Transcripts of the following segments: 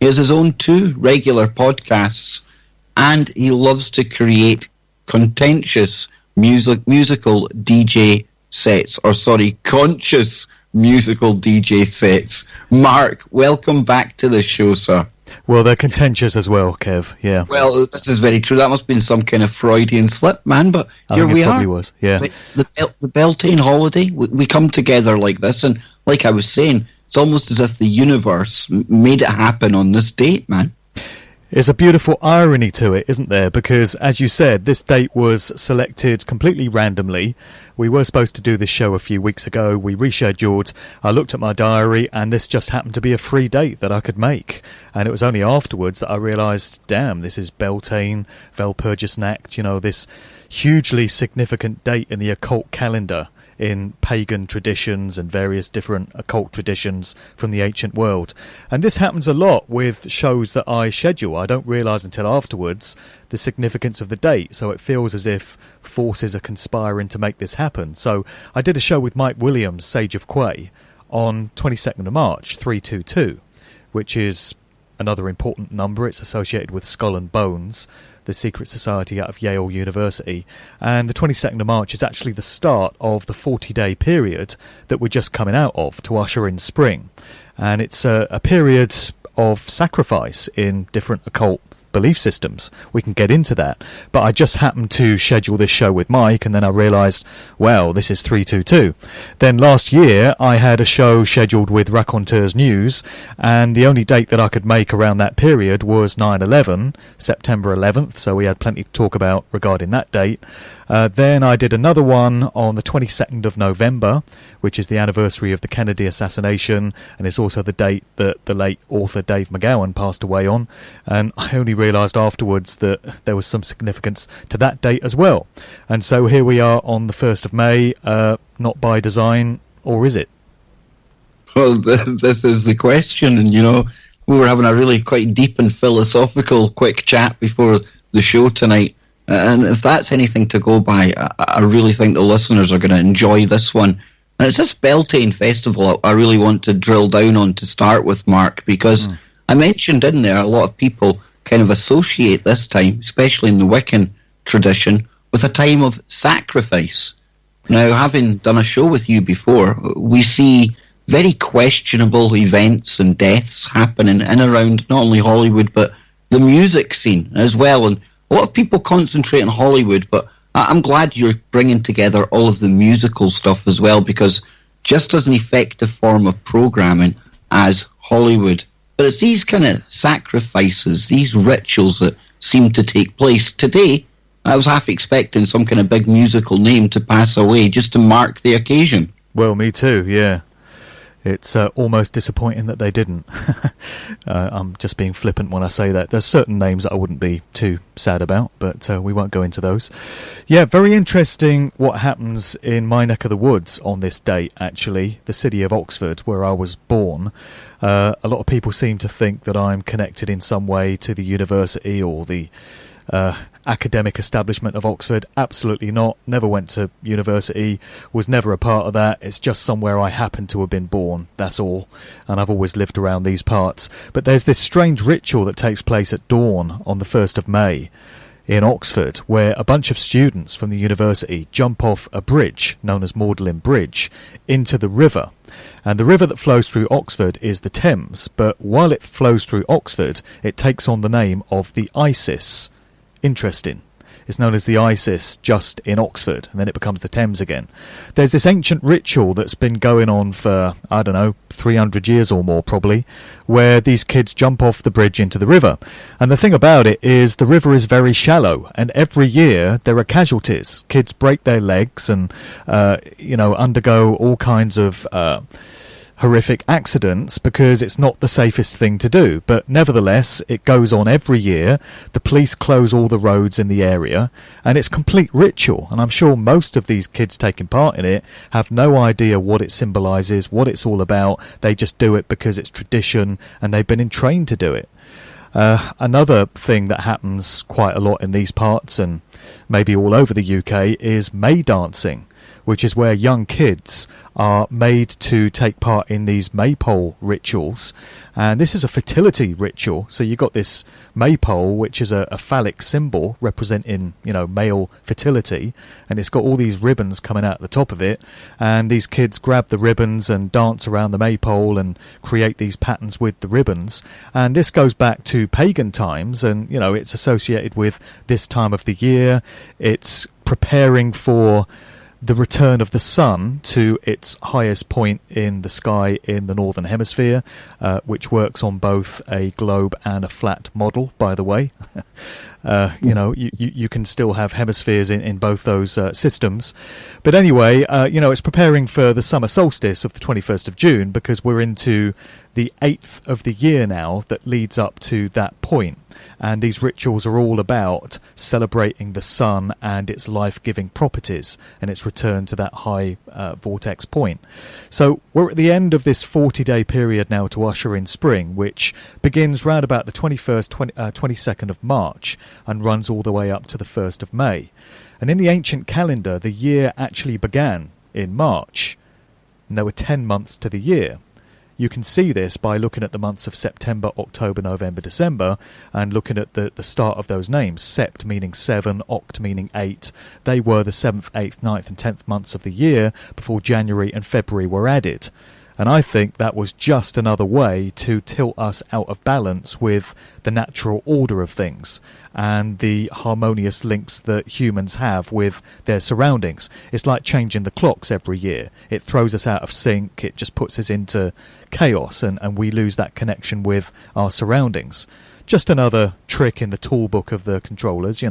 He has his own 2 regular podcasts, and he loves to create contentious musical DJ sets, conscious musical DJ sets. Mark, welcome back to the show, sir. Well, they're contentious as well, Kev, yeah. Well, this is very true. That must have been some kind of Freudian slip, man, but here we are. Probably was, yeah. The Beltane holiday, we come together like this, and like I was saying, it's almost as if the universe made it happen on this date, man. There's a beautiful irony to it, isn't there? Because, as you said, this date was selected completely randomly. We were supposed to do this show a few weeks ago. We rescheduled. I looked at my diary, and this just happened to be a free date that I could make. And it was only afterwards that I realised, damn, this is Beltane, Walpurgisnacht, this hugely significant date in the occult calendar, in pagan traditions and various different occult traditions from the ancient world. And this happens a lot with shows that I schedule. I don't realise until afterwards the significance of the date, so it feels as if forces are conspiring to make this happen. So I did a show with Mike Williams, Sage of Quay, on 22nd of March, 322, which is another important number. It's associated with Skull and Bones, the secret society out of Yale University. And the 22nd of March is actually the start of the 40-day period that we're just coming out of to usher in spring. And it's a period of sacrifice in different occult belief systems. We can get into that. But I just happened to schedule this show with Mike, and then I realised, well, this is 322. Then last year, I had a show scheduled with Raconteurs News, and the only date that I could make around that period was 9/11, September 11th, so we had plenty to talk about regarding that date. Then I did another one on the 22nd of November, which is the anniversary of the Kennedy assassination, and it's also the date that the late author Dave McGowan passed away on. And I only realised afterwards that there was some significance to that date as well. And so here we are on the 1st of May, not by design, or is it? Well, this is the question, and we were having a really quite deep and philosophical quick chat before the show tonight. And if that's anything to go by, I really think the listeners are going to enjoy this one. And it's this Beltane festival I really want to drill down on to start with, Mark, because I mentioned in there a lot of people kind of associate this time, especially in the Wiccan tradition, with a time of sacrifice. Now, having done a show with you before, we see very questionable events and deaths happening in and around not only Hollywood, but the music scene as well. And a lot of people concentrate on Hollywood, but I'm glad you're bringing together all of the musical stuff as well, because just as an effective form of programming as Hollywood. But it's these kind of sacrifices, these rituals that seem to take place. Today, I was half expecting some kind of big musical name to pass away just to mark the occasion. Well, me too, yeah. It's almost disappointing that they didn't. I'm just being flippant when I say that. There's certain names that I wouldn't be too sad about, but we won't go into those. Yeah, very interesting what happens in my neck of the woods on this date, actually, the city of Oxford, where I was born. A lot of people seem to think that I'm connected in some way to the university or the academic establishment of Oxford. Absolutely not. Never went to university, was never a part of that. It's just somewhere I happen to have been born, that's all. And I've always lived around these parts. But there's this strange ritual that takes place at dawn on the 1st of May in Oxford, where a bunch of students from the university jump off a bridge known as Magdalen Bridge into the river. And the river that flows through Oxford is the Thames, but while it flows through Oxford, it takes on the name of the Isis. Interesting. It's known as the Isis just in Oxford, and then it becomes the Thames again. There's this ancient ritual that's been going on for, 300 years or more probably, where these kids jump off the bridge into the river. And the thing about it is the river is very shallow, and every year there are casualties. Kids break their legs and, undergo all kinds of horrific accidents because it's not the safest thing to do. But nevertheless, it goes on every year. The police close all the roads in the area, and it's complete ritual. And I'm sure most of these kids taking part in it have no idea what it symbolises, what it's all about. They just do it because it's tradition and they've been entrained to do it. Another thing that happens quite a lot in these parts and maybe all over the UK is May dancing, which is where young kids are made to take part in these maypole rituals. And this is a fertility ritual. So you've got this maypole, which is a phallic symbol representing, male fertility. And it's got all these ribbons coming out the top of it. And these kids grab the ribbons and dance around the maypole and create these patterns with the ribbons. And this goes back to pagan times. And, it's associated with this time of the year. It's preparing for the return of the sun to its highest point in the sky in the northern hemisphere, which works on both a globe and a flat model, by the way. You can still have hemispheres in both those systems. But anyway, it's preparing for the summer solstice of the 21st of June, because we're into the 8th of the year now that leads up to that point. And these rituals are all about celebrating the sun and its life-giving properties and its return to that high vortex point. So we're at the end of this 40-day period now to usher in spring, which begins round about the 22nd of March and runs all the way up to the 1st of May. And in the ancient calendar, the year actually began in March, and there were 10 months to the year. You can see this by looking at the months of September, October, November, December, and looking at the start of those names. Sept meaning 7, Oct meaning 8. They were the 7th, 8th, 9th and 10th months of the year before January and February were added. And I think that was just another way to tilt us out of balance with the natural order of things and the harmonious links that humans have with their surroundings. It's like changing the clocks every year. It throws us out of sync. It just puts us into chaos, and we lose that connection with our surroundings. Just another trick in the toolbook of the controllers,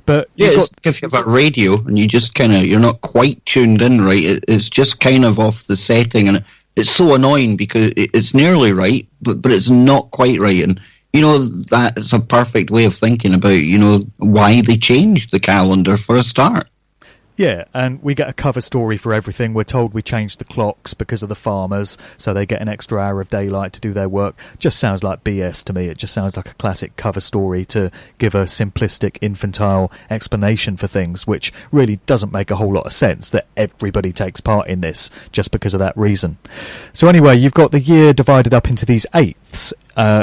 But if you have a radio and you just you're not quite tuned in right, it's just kind of off the setting, and it's so annoying because it's nearly right, but it's not quite right. And, that's a perfect way of thinking about, why they changed the calendar for a start. Yeah, and we get a cover story for everything. We're told we changed the clocks because of the farmers, so they get an extra hour of daylight to do their work. Just sounds like BS to me. It just sounds like a classic cover story to give a simplistic, infantile explanation for things, which really doesn't make a whole lot of sense that everybody takes part in this just because of that reason. So anyway, you've got the year divided up into these eighths.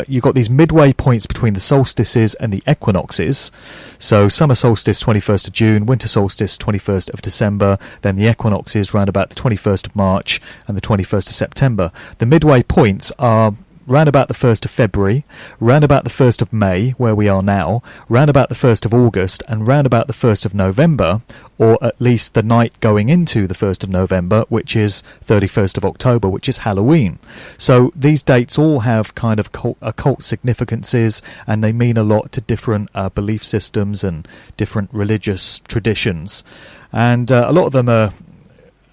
You've got these midway points between the solstices and the equinoxes. So summer solstice 21st of June, winter solstice 21st of December, then the equinoxes round about the 21st of March and the 21st of September. The midway points are round about the 1st of February, round about the 1st of May, where we are now, round about the 1st of August, and round about the 1st of November, or at least the night going into the 1st of November, which is 31st of October, which is Halloween. So these dates all have kind of occult significances, and they mean a lot to different belief systems and different religious traditions. And a lot of them are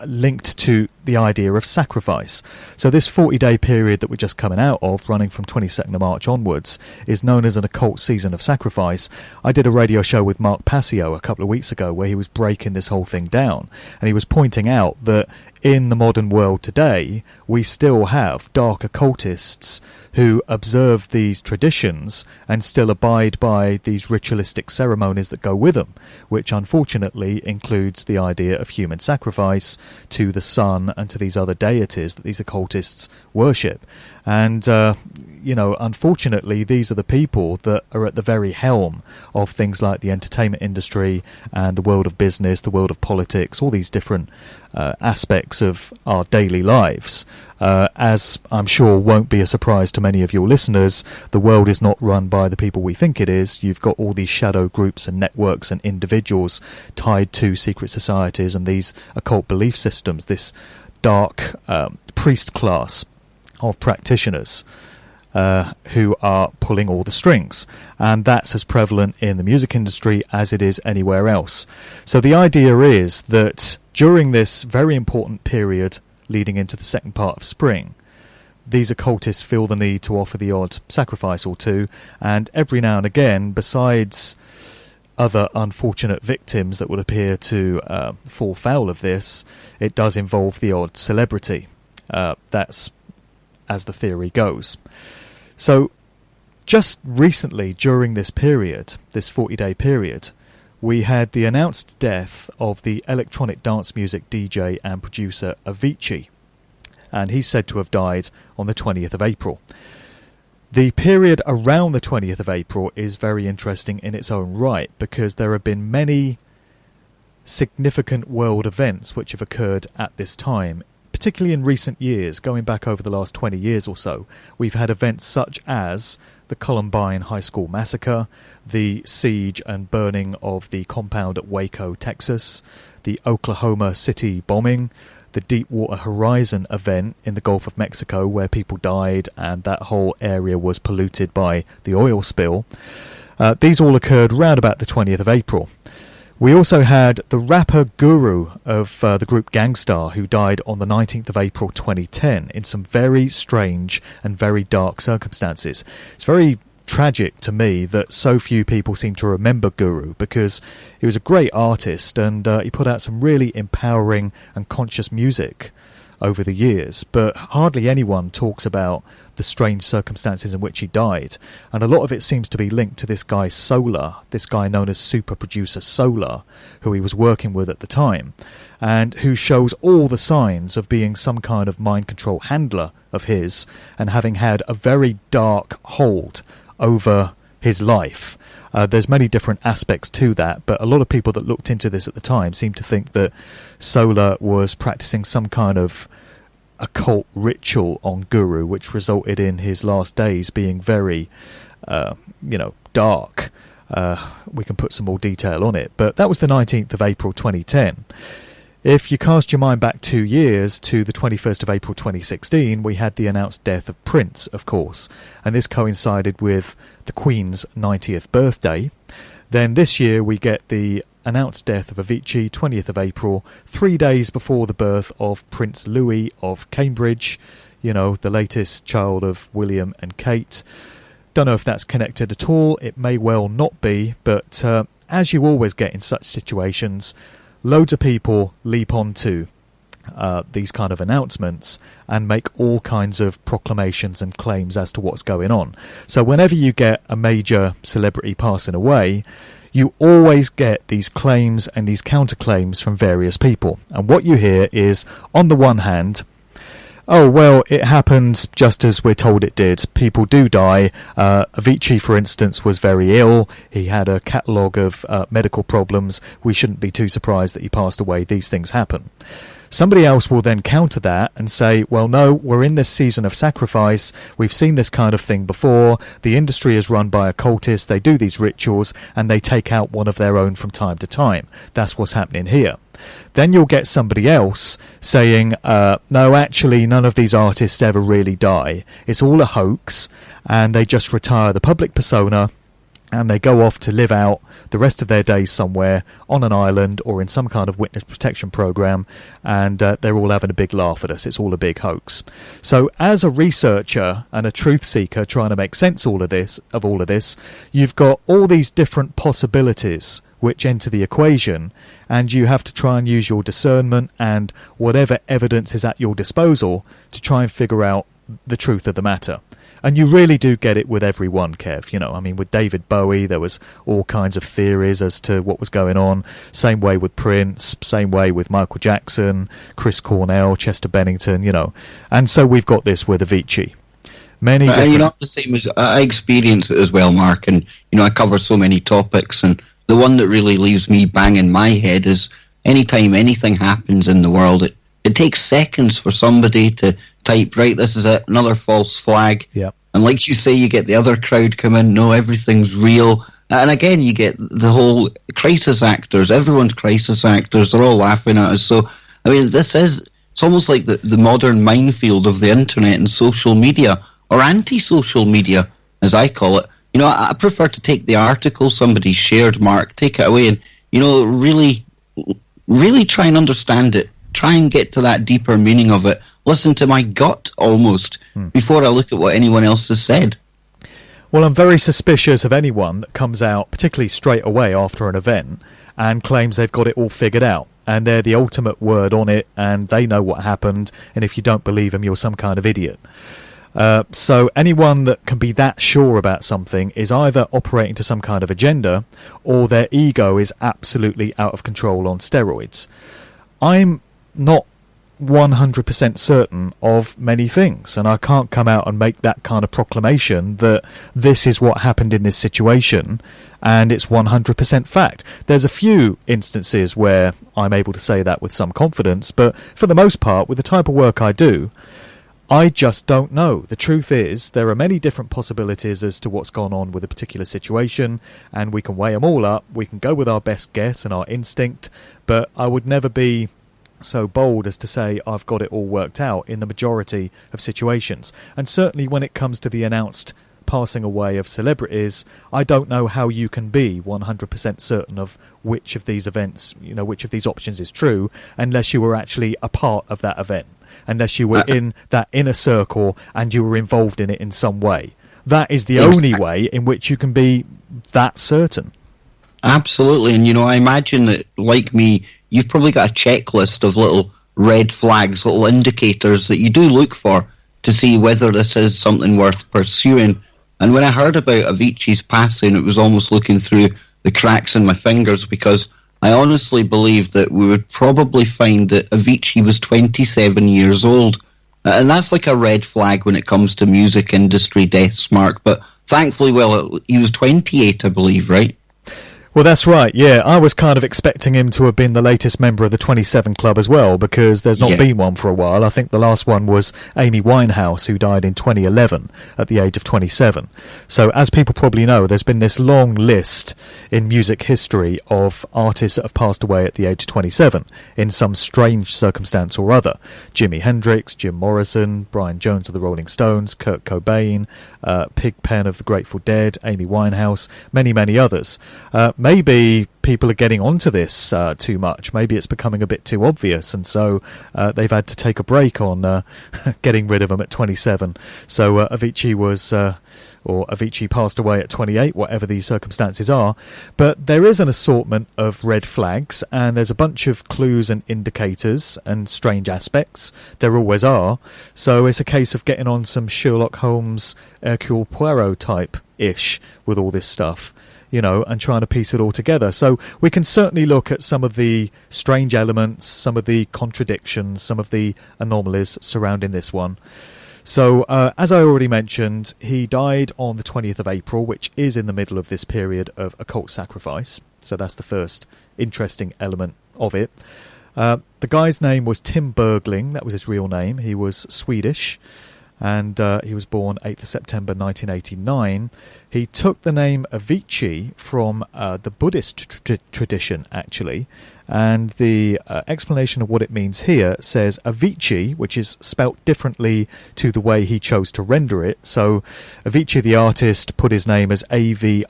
linked to the idea of sacrifice. So this 40-day period that we're just coming out of, running from 22nd of March onwards, is known as an occult season of sacrifice. I did a radio show with Mark Passio a couple of weeks ago where he was breaking this whole thing down, and he was pointing out that in the modern world today, we still have dark occultists who observe these traditions and still abide by these ritualistic ceremonies that go with them, which unfortunately includes the idea of human sacrifice to the sun and to these other deities that these occultists worship. And, unfortunately, these are the people that are at the very helm of things like the entertainment industry and the world of business, the world of politics, all these different aspects of our daily lives. As I'm sure won't be a surprise to many of your listeners, the world is not run by the people we think it is. You've got all these shadow groups and networks and individuals tied to secret societies and these occult belief systems, this dark priest class of practitioners who are pulling all the strings, and that's as prevalent in the music industry as it is anywhere else. So the idea is that during this very important period leading into the second part of spring, these occultists feel the need to offer the odd sacrifice or two, and every now and again, besides other unfortunate victims that would appear to fall foul of this, it does involve the odd celebrity. That's as the theory goes. So just recently during this period, this 40-day period, we had the announced death of the electronic dance music DJ and producer Avicii, and he's said to have died on the 20th of April. The period around the 20th of April is very interesting in its own right, because there have been many significant world events which have occurred at this time, particularly in recent years, going back over the last 20 years or so. We've had events such as the Columbine High School massacre, the siege and burning of the compound at Waco, Texas, the Oklahoma City bombing, the Deepwater Horizon event in the Gulf of Mexico where people died and that whole area was polluted by the oil spill. These all occurred round about the 20th of April. We also had the rapper Guru of the group Gang Starr, who died on the 19th of April 2010 in some very strange and very dark circumstances. It's very tragic to me that so few people seem to remember Guru, because he was a great artist and he put out some really empowering and conscious music over the years, but hardly anyone talks about the strange circumstances in which he died, and a lot of it seems to be linked to this guy Solar, this guy known as super producer Solar, who he was working with at the time, and who shows all the signs of being some kind of mind control handler of his, and having had a very dark hold over his life. There's many different aspects to that, but a lot of people that looked into this at the time seem to think that Solar was practicing some kind of occult ritual on Guru, which resulted in his last days being very, dark. We can put some more detail on it, but that was the 19th of April 2010. If you cast your mind back 2 years to the 21st of April 2016, we had the announced death of Prince, of course, and this coincided with the Queen's 90th birthday. Then this year we get the announced death of Avicii, 20th of April, 3 days before the birth of Prince Louis of Cambridge, the latest child of William and Kate. Don't know if that's connected at all. It may well not be, but as you always get in such situations, loads of people leap onto these kind of announcements and make all kinds of proclamations and claims as to what's going on. So whenever you get a major celebrity passing away, you always get these claims and these counterclaims from various people. And what you hear is, on the one hand, oh, well, it happened just as we're told it did. People do die. Avicii, for instance, was very ill. He had a catalogue of medical problems. We shouldn't be too surprised that he passed away. These things happen. Somebody else will then counter that and say, well, no, we're in this season of sacrifice. We've seen this kind of thing before. The industry is run by occultists. They do these rituals and they take out one of their own from time to time. That's what's happening here. Then you'll get somebody else saying, no, actually, none of these artists ever really die. It's all a hoax, and they just retire the public persona and they go off to live out the rest of their days somewhere on an island or in some kind of witness protection program, and they're all having a big laugh at us. It's all a big hoax. So as a researcher and a truth seeker trying to make sense of all of this, you've got all these different possibilities which enter the equation, and you have to try and use your discernment and whatever evidence is at your disposal to try and figure out the truth of the matter. And you really do get it with everyone, Kev. With David Bowie, there was all kinds of theories as to what was going on. Same way with Prince, same way with Michael Jackson, Chris Cornell, Chester Bennington, And so we've got this with Avicii. Many different... the same as I experience it as well, Mark, and, I cover so many topics, and the one that really leaves me banging my head is anytime anything happens in the world, it takes seconds for somebody to type, right, this is it, another false flag. Yep. And like you say, you get the other crowd come in, no, everything's real. And again, you get the whole crisis actors, everyone's crisis actors, they're all laughing at us. So, it's almost like the modern minefield of the internet and social media, or anti-social media, as I call it. I prefer to take the article somebody shared, Mark, take it away and, really, really try and understand it. Try and get to that deeper meaning of it. Listen to my gut, almost, before I look at what anyone else has said. Well, I'm very suspicious of anyone that comes out, particularly straight away after an event, and claims they've got it all figured out, and they're the ultimate word on it, and they know what happened, and if you don't believe them, you're some kind of idiot. So anyone that can be that sure about something is either operating to some kind of agenda, or their ego is absolutely out of control on steroids. I'm not 100% certain of many things, and I can't come out and make that kind of proclamation that this is what happened in this situation and it's 100% fact. There's a few instances where I'm able to say that with some confidence, but for the most part, with the type of work I do, I just don't know. The truth is, there are many different possibilities as to what's gone on with a particular situation, and we can weigh them all up. We can go with our best guess and our instinct, but I would never be so bold as to say I've got it all worked out in the majority of situations. And certainly when it comes to the announced passing away of celebrities, I don't know how you can be 100% certain of which of these events, which of these options is true, unless you were actually a part of that event, unless you were in that inner circle and you were involved in it in some way. That is the only way in which you can be that certain. Absolutely. And, I imagine that, like me, you've probably got a checklist of little red flags, little indicators that you do look for to see whether this is something worth pursuing. And when I heard about Avicii's passing, it was almost looking through the cracks in my fingers, because I honestly believed that we would probably find that Avicii was 27 years old. And that's like a red flag when it comes to music industry deaths, Mark. But thankfully, he was 28, I believe, right? Well, that's right, yeah. I was kind of expecting him to have been the latest member of the 27 Club as well, because there's not been one for a while. I think the last one was Amy Winehouse, who died in 2011 at the age of 27. So, as people probably know, there's been this long list in music history of artists that have passed away at the age of 27 in some strange circumstance or other. Jimi Hendrix, Jim Morrison, Brian Jones of the Rolling Stones, Kurt Cobain, Pigpen of the Grateful Dead, Amy Winehouse, many, many others. Maybe people are getting onto this too much. Maybe it's becoming a bit too obvious, and so they've had to take a break on getting rid of them at 27. So Avicii passed away at 28, whatever the circumstances are. But there is an assortment of red flags, and there's a bunch of clues and indicators and strange aspects. There always are. So it's a case of getting on some Sherlock Holmes, Hercule Poirot type-ish with all this stuff, and trying to piece it all together. So we can certainly look at some of the strange elements, some of the contradictions, some of the anomalies surrounding this one. So, as I already mentioned, he died on the 20th of April, which is in the middle of this period of occult sacrifice. So that's the first interesting element of it. The guy's name was Tim Bergling. That was his real name. He was Swedish, and he was born 8th of September 1989. He took the name Avicii from the Buddhist tradition, actually, and the explanation of what it means here says Avicii, which is spelt differently to the way he chose to render it. So Avicii, the artist, put his name as Avicii.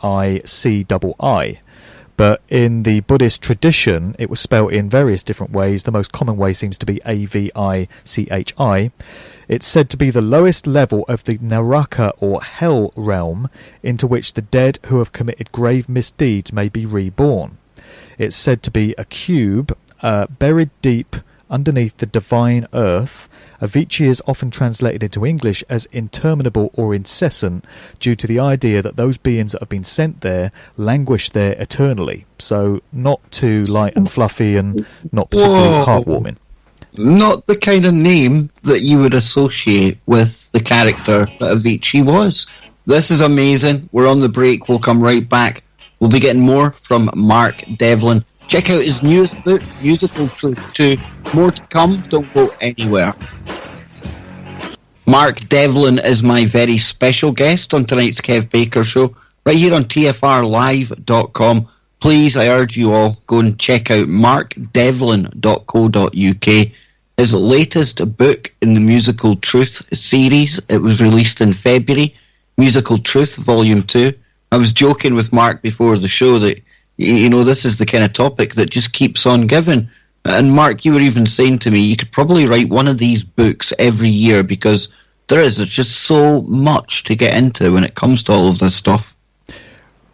But in the Buddhist tradition, it was spelt in various different ways. The most common way seems to be Avichi. It's said to be the lowest level of the Naraka or hell realm, into which the dead who have committed grave misdeeds may be reborn. It's said to be a cube buried deep underneath the divine earth. Avicii is often translated into English as interminable or incessant, due to the idea that those beings that have been sent there languish there eternally. So not too light and fluffy, and not particularly heartwarming. Not the kind of name that you would associate with the character that Avicii was. This is amazing. We're on the break. We'll come right back. We'll be getting more from Mark Devlin. Check out his newest book, Musical Truth 2. More to come. Don't go anywhere. Mark Devlin is my very special guest on tonight's Kev Baker Show, right here on TFRlive.com. Please, I urge you all, go and check out markdevlin.co.uk. His latest book in the Musical Truth series. It was released in February. Musical Truth, Volume 2. I was joking with Mark before the show that, this is the kind of topic that just keeps on giving. And Mark, you were even saying to me, you could probably write one of these books every year, because there's just so much to get into when it comes to all of this stuff.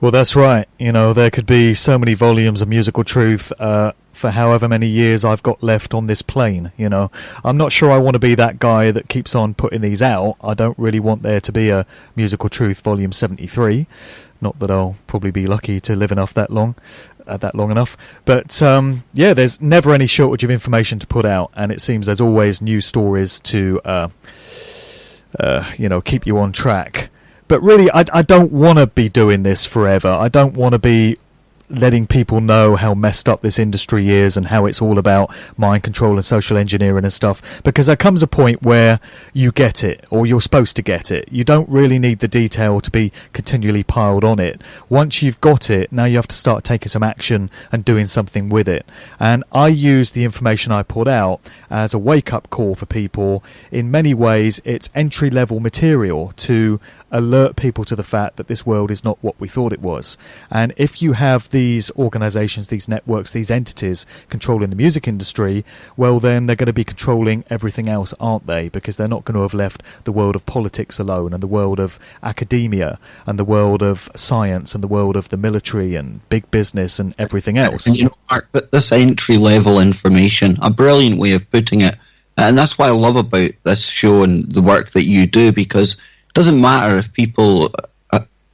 Well, that's right. There could be so many volumes of musical truth for however many years I've got left on this plane. I'm not sure I want to be that guy that keeps on putting these out. I don't really want there to be a Musical Truth Volume 73. Not that I'll probably be lucky to live enough that long enough. But there's never any shortage of information to put out, and it seems there's always new stories to keep you on track. But really, I don't want to be doing this forever. I don't want to be letting people know how messed up this industry is and how it's all about mind control and social engineering and stuff, because there comes a point where you get it, or you're supposed to get it. You don't really need the detail to be continually piled on it. Once you've got it, now you have to start taking some action and doing something with it. And I use the information I put out as a wake-up call for people. In many ways, it's entry-level material to alert people to the fact that this world is not what we thought it was. And if you have these organisations, these networks, these entities controlling the music industry, well, then they're going to be controlling everything else, aren't they? Because they're not going to have left the world of politics alone, and the world of academia, and the world of science, and the world of the military and big business and everything else. And Mark, this entry-level information, a brilliant way of putting it, and that's what I love about this show and the work that you do, because it doesn't matter if people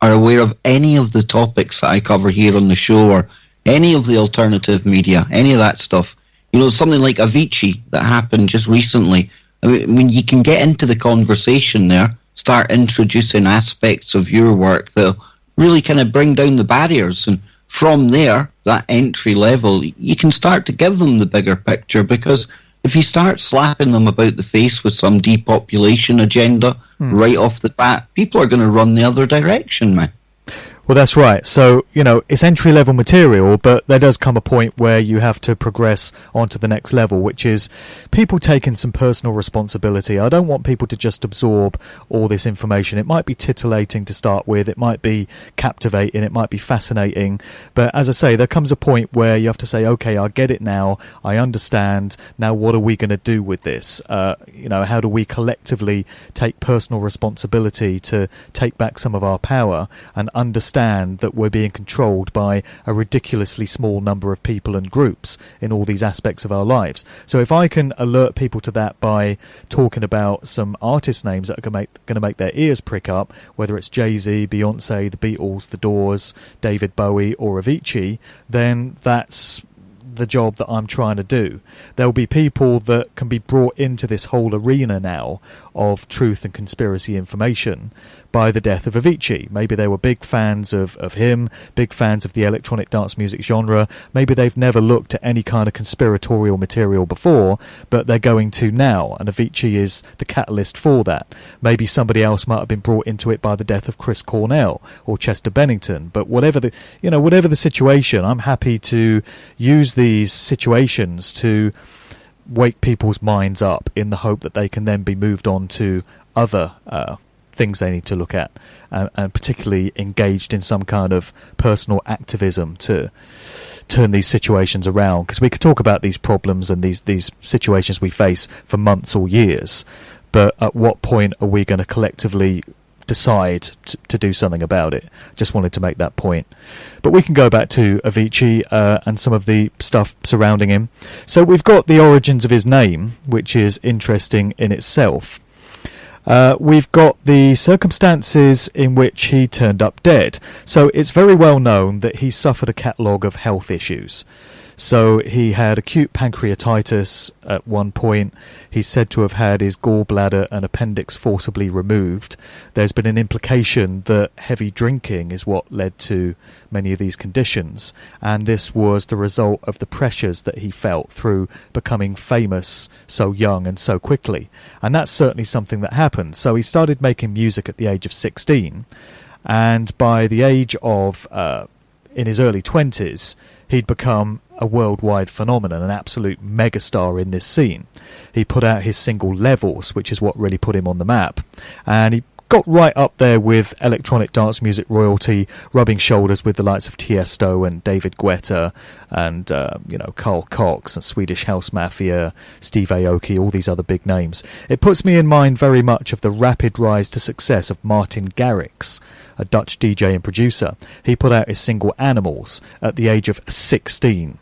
are aware of any of the topics that I cover here on the show, or any of the alternative media, any of that stuff. Something like Avicii that happened just recently. I mean, you can get into the conversation there, start introducing aspects of your work that really kind of bring down the barriers, and from there, that entry level, you can start to give them the bigger picture, because if you start slapping them about the face with some depopulation agenda right off the bat, people are going to run the other direction, man. Well, that's right. So, it's entry-level material, but there does come a point where you have to progress onto the next level, which is people taking some personal responsibility. I don't want people to just absorb all this information. It might be titillating to start with. It might be captivating. It might be fascinating. But as I say, there comes a point where you have to say, okay, I get it now. I understand. Now, what are we going to do with this? How do we collectively take personal responsibility to take back some of our power and understand that we're being controlled by a ridiculously small number of people and groups in all these aspects of our lives. So if I can alert people to that by talking about some artist names that are going to make their ears prick up, whether it's Jay-Z, Beyonce, the Beatles, The Doors, David Bowie or Avicii, then that's the job that I'm trying to do. There'll be people that can be brought into this whole arena now of truth and conspiracy information by the death of Avicii. Maybe they were big fans of him, big fans of the electronic dance music genre. Maybe they've never looked at any kind of conspiratorial material before, but they're going to now, and Avicii is the catalyst for that. Maybe somebody else might have been brought into it by the death of Chris Cornell or Chester Bennington. But whatever the situation, I'm happy to use these situations to wake people's minds up in the hope that they can then be moved on to other things they need to look at, and particularly engaged in some kind of personal activism to turn these situations around. Because we could talk about these problems and these situations we face for months or years, but at what point are we going to collectively decide to do something about it? Just wanted to make that point. But we can go back to Avicii and some of the stuff surrounding him. So we've got the origins of his name, which is interesting in itself. We've got the circumstances in which he turned up dead. So it's very well known that he suffered a catalogue of health issues. So he had acute pancreatitis at one point. He's said to have had his gallbladder and appendix forcibly removed. There's been an implication that heavy drinking is what led to many of these conditions, and this was the result of the pressures that he felt through becoming famous so young and so quickly. And that's certainly something that happened. So he started making music at the age of 16, and by the age of in his early 20s, he'd become a worldwide phenomenon, an absolute megastar in this scene. He put out his single Levels, which is what really put him on the map, and he got right up there with electronic dance music royalty, rubbing shoulders with the likes of Tiesto and David Guetta and Carl Cox and Swedish House Mafia, Steve Aoki, all these other big names. It puts me in mind very much of the rapid rise to success of Martin Garrix, a Dutch DJ and producer. He put out his single Animals at the age of 16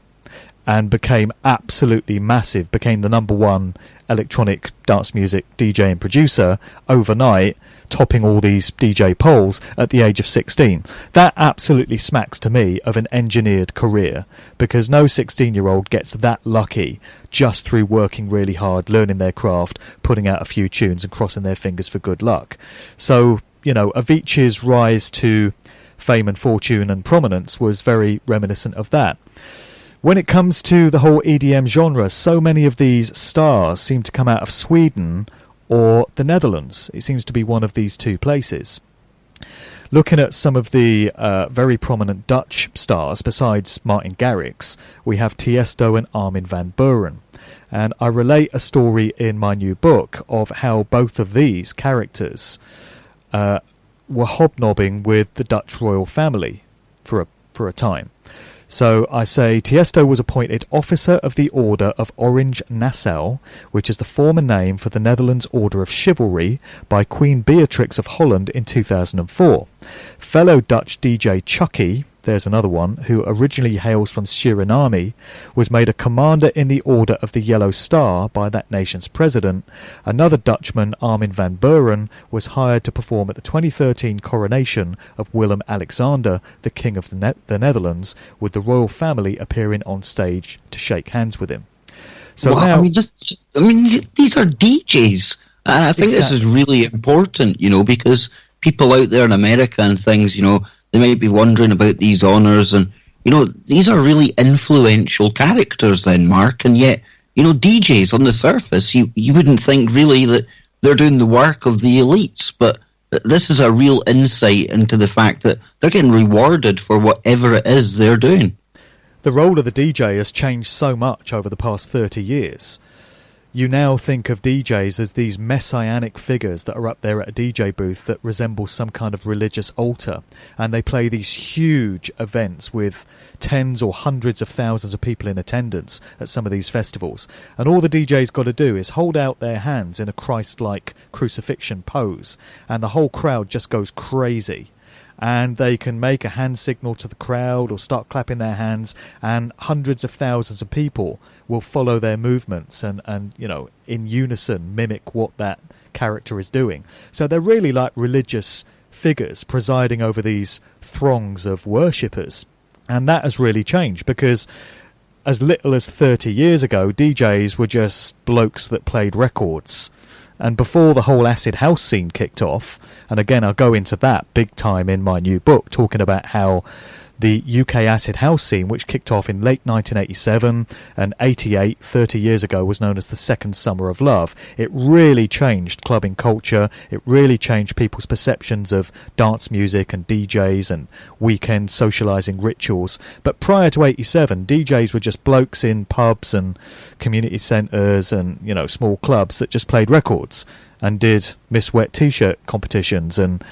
and became absolutely massive, became the number one electronic dance music DJ and producer overnight, topping all these DJ polls at the age of 16. That absolutely smacks to me of an engineered career, because no 16-year-old gets that lucky just through working really hard, learning their craft, putting out a few tunes and crossing their fingers for good luck. So, Avicii's rise to fame and fortune and prominence was very reminiscent of that. When it comes to the whole EDM genre, so many of these stars seem to come out of Sweden or the Netherlands. It seems to be one of these two places. Looking at some of the very prominent Dutch stars, besides Martin Garrix, we have Tiesto and Armin van Buuren. And I relate a story in my new book of how both of these characters were hobnobbing with the Dutch royal family for a time. So I say Tiesto was appointed Officer of the Order of Orange Nassau, which is the former name for the Netherlands Order of Chivalry, by Queen Beatrix of Holland in 2004. Fellow Dutch DJ Chucky, there's another one, who originally hails from Suriname, was made a commander in the Order of the Yellow Star by that nation's president. Another Dutchman, Armin van Buuren, was hired to perform at the 2013 coronation of Willem-Alexander, the King of the Netherlands, with the royal family appearing on stage to shake hands with him. So now, these are DJs, and I think this is really important, because people out there in America and things, they might be wondering about these honours, and these are really influential characters then, Mark, and yet DJs on the surface, you wouldn't think really that they're doing the work of the elites, but this is a real insight into the fact that they're getting rewarded for whatever it is they're doing. The role of the DJ has changed so much over the past 30 years. You now think of DJs as these messianic figures that are up there at a DJ booth that resemble some kind of religious altar, and they play these huge events with tens or hundreds of thousands of people in attendance at some of these festivals, and all the DJ's got to do is hold out their hands in a Christ-like crucifixion pose, and the whole crowd just goes crazy. And they can make a hand signal to the crowd or start clapping their hands, and hundreds of thousands of people will follow their movements and in unison mimic what that character is doing. So they're really like religious figures presiding over these throngs of worshippers. And that has really changed, because as little as 30 years ago, DJs were just blokes that played records. And before the whole acid house scene kicked off, and again I'll go into that big time in my new book, talking about how the UK acid house scene, which kicked off in late 1987 and 88, 30 years ago, was known as the second summer of love. It really changed clubbing culture. It really changed people's perceptions of dance music and DJs and weekend socialising rituals. But prior to 87, DJs were just blokes in pubs and community centres and small clubs that just played records and did Miss Wet T-shirt competitions and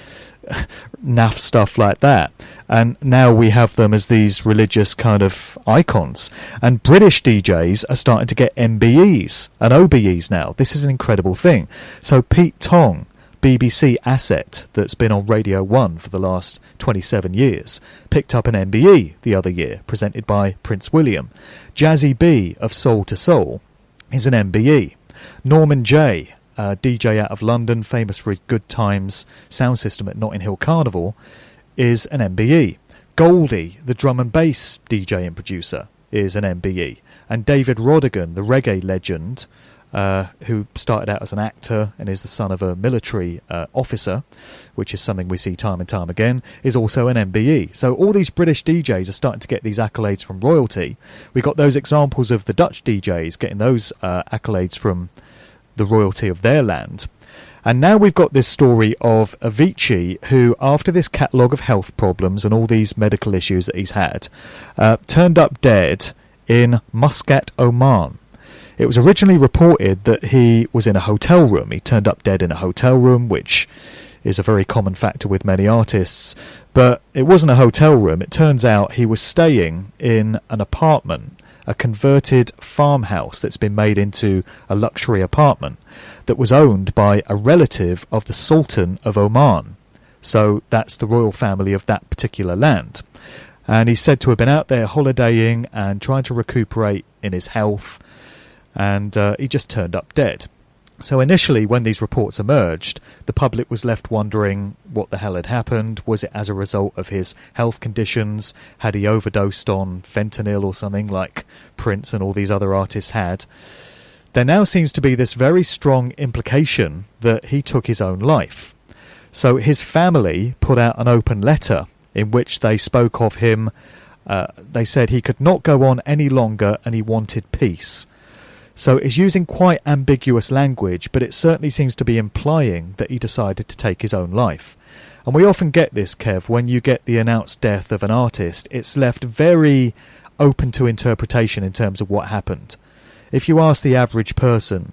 naff stuff like that. And now we have them as these religious kind of icons. And British DJs are starting to get MBEs and OBEs now. This is an incredible thing. So Pete Tong, BBC asset that's been on Radio 1 for the last 27 years, picked up an MBE the other year, presented by Prince William. Jazzy B of Soul to Soul is an MBE. Norman J, DJ out of London, famous for his Good Times sound system at Notting Hill Carnival, is an MBE. Goldie, the drum and bass DJ and producer, is an MBE. And David Rodigan, the reggae legend, who started out as an actor and is the son of a military officer, which is something we see time and time again, is also an MBE. So all these British DJs are starting to get these accolades from royalty. We got those examples of the Dutch DJs getting those accolades from the royalty of their land. And now we've got this story of Avicii, who, after this catalogue of health problems and all these medical issues that he's had, turned up dead in Muscat, Oman. It was originally reported that he was in a hotel room. He turned up dead in a hotel room, which is a very common factor with many artists. But it wasn't a hotel room. It turns out he was staying in an apartment, a converted farmhouse that's been made into a luxury apartment that was owned by a relative of the Sultan of Oman. So that's the royal family of that particular land. And he's said to have been out there holidaying and trying to recuperate in his health, and he just turned up dead. So initially, when these reports emerged, the public was left wondering what the hell had happened. Was it as a result of his health conditions? Had he overdosed on fentanyl or something like Prince and all these other artists had? There now seems to be this very strong implication that he took his own life. So his family put out an open letter in which they spoke of him. They said he could not go on any longer and he wanted peace. So it's using quite ambiguous language, but it certainly seems to be implying that he decided to take his own life. And we often get this, Kev, when you get the announced death of an artist, it's left very open to interpretation in terms of what happened. If you ask the average person,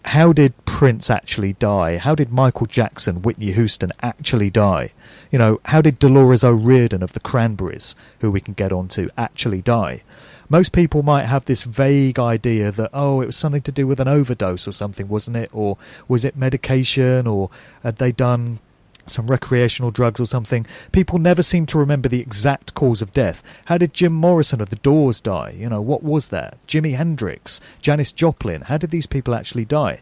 how did Prince actually die? How did Michael Jackson, Whitney Houston actually die? You know, how did Dolores O'Riordan of the Cranberries, who we can get onto, actually die? Most people might have this vague idea that, oh, it was something to do with an overdose or something, wasn't it? Or was it medication? Or had they done some recreational drugs or something? People never seem to remember the exact cause of death. How did Jim Morrison of the Doors die? You know, what was that? Jimi Hendrix, Janis Joplin, how did these people actually die?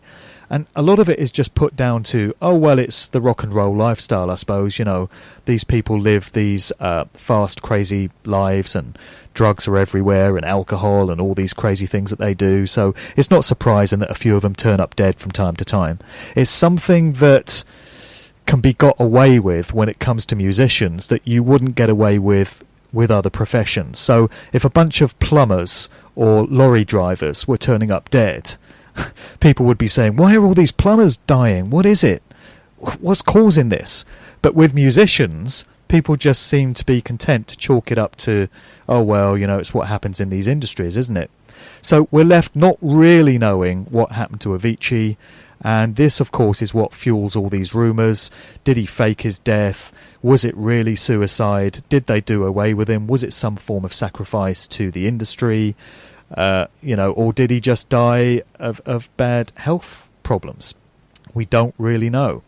And a lot of it is just put down to, oh, well, it's the rock and roll lifestyle, I suppose. You know, these people live these fast, crazy lives, and drugs are everywhere, and alcohol, and all these crazy things that they do. So it's not surprising that a few of them turn up dead from time to time. It's something that can be got away with when it comes to musicians that you wouldn't get away with other professions. So if a bunch of plumbers or lorry drivers were turning up dead, people would be saying, why are all these plumbers dying? What is it? What's causing this? But with musicians, people just seem to be content to chalk it up to, oh, well, you know, it's what happens in these industries, isn't it? So we're left not really knowing what happened to Avicii. And this, of course, is what fuels all these rumours. Did he fake his death? Was it really suicide? Did they do away with him? Was it some form of sacrifice to the industry? Or did he just die of bad health problems? We don't really know.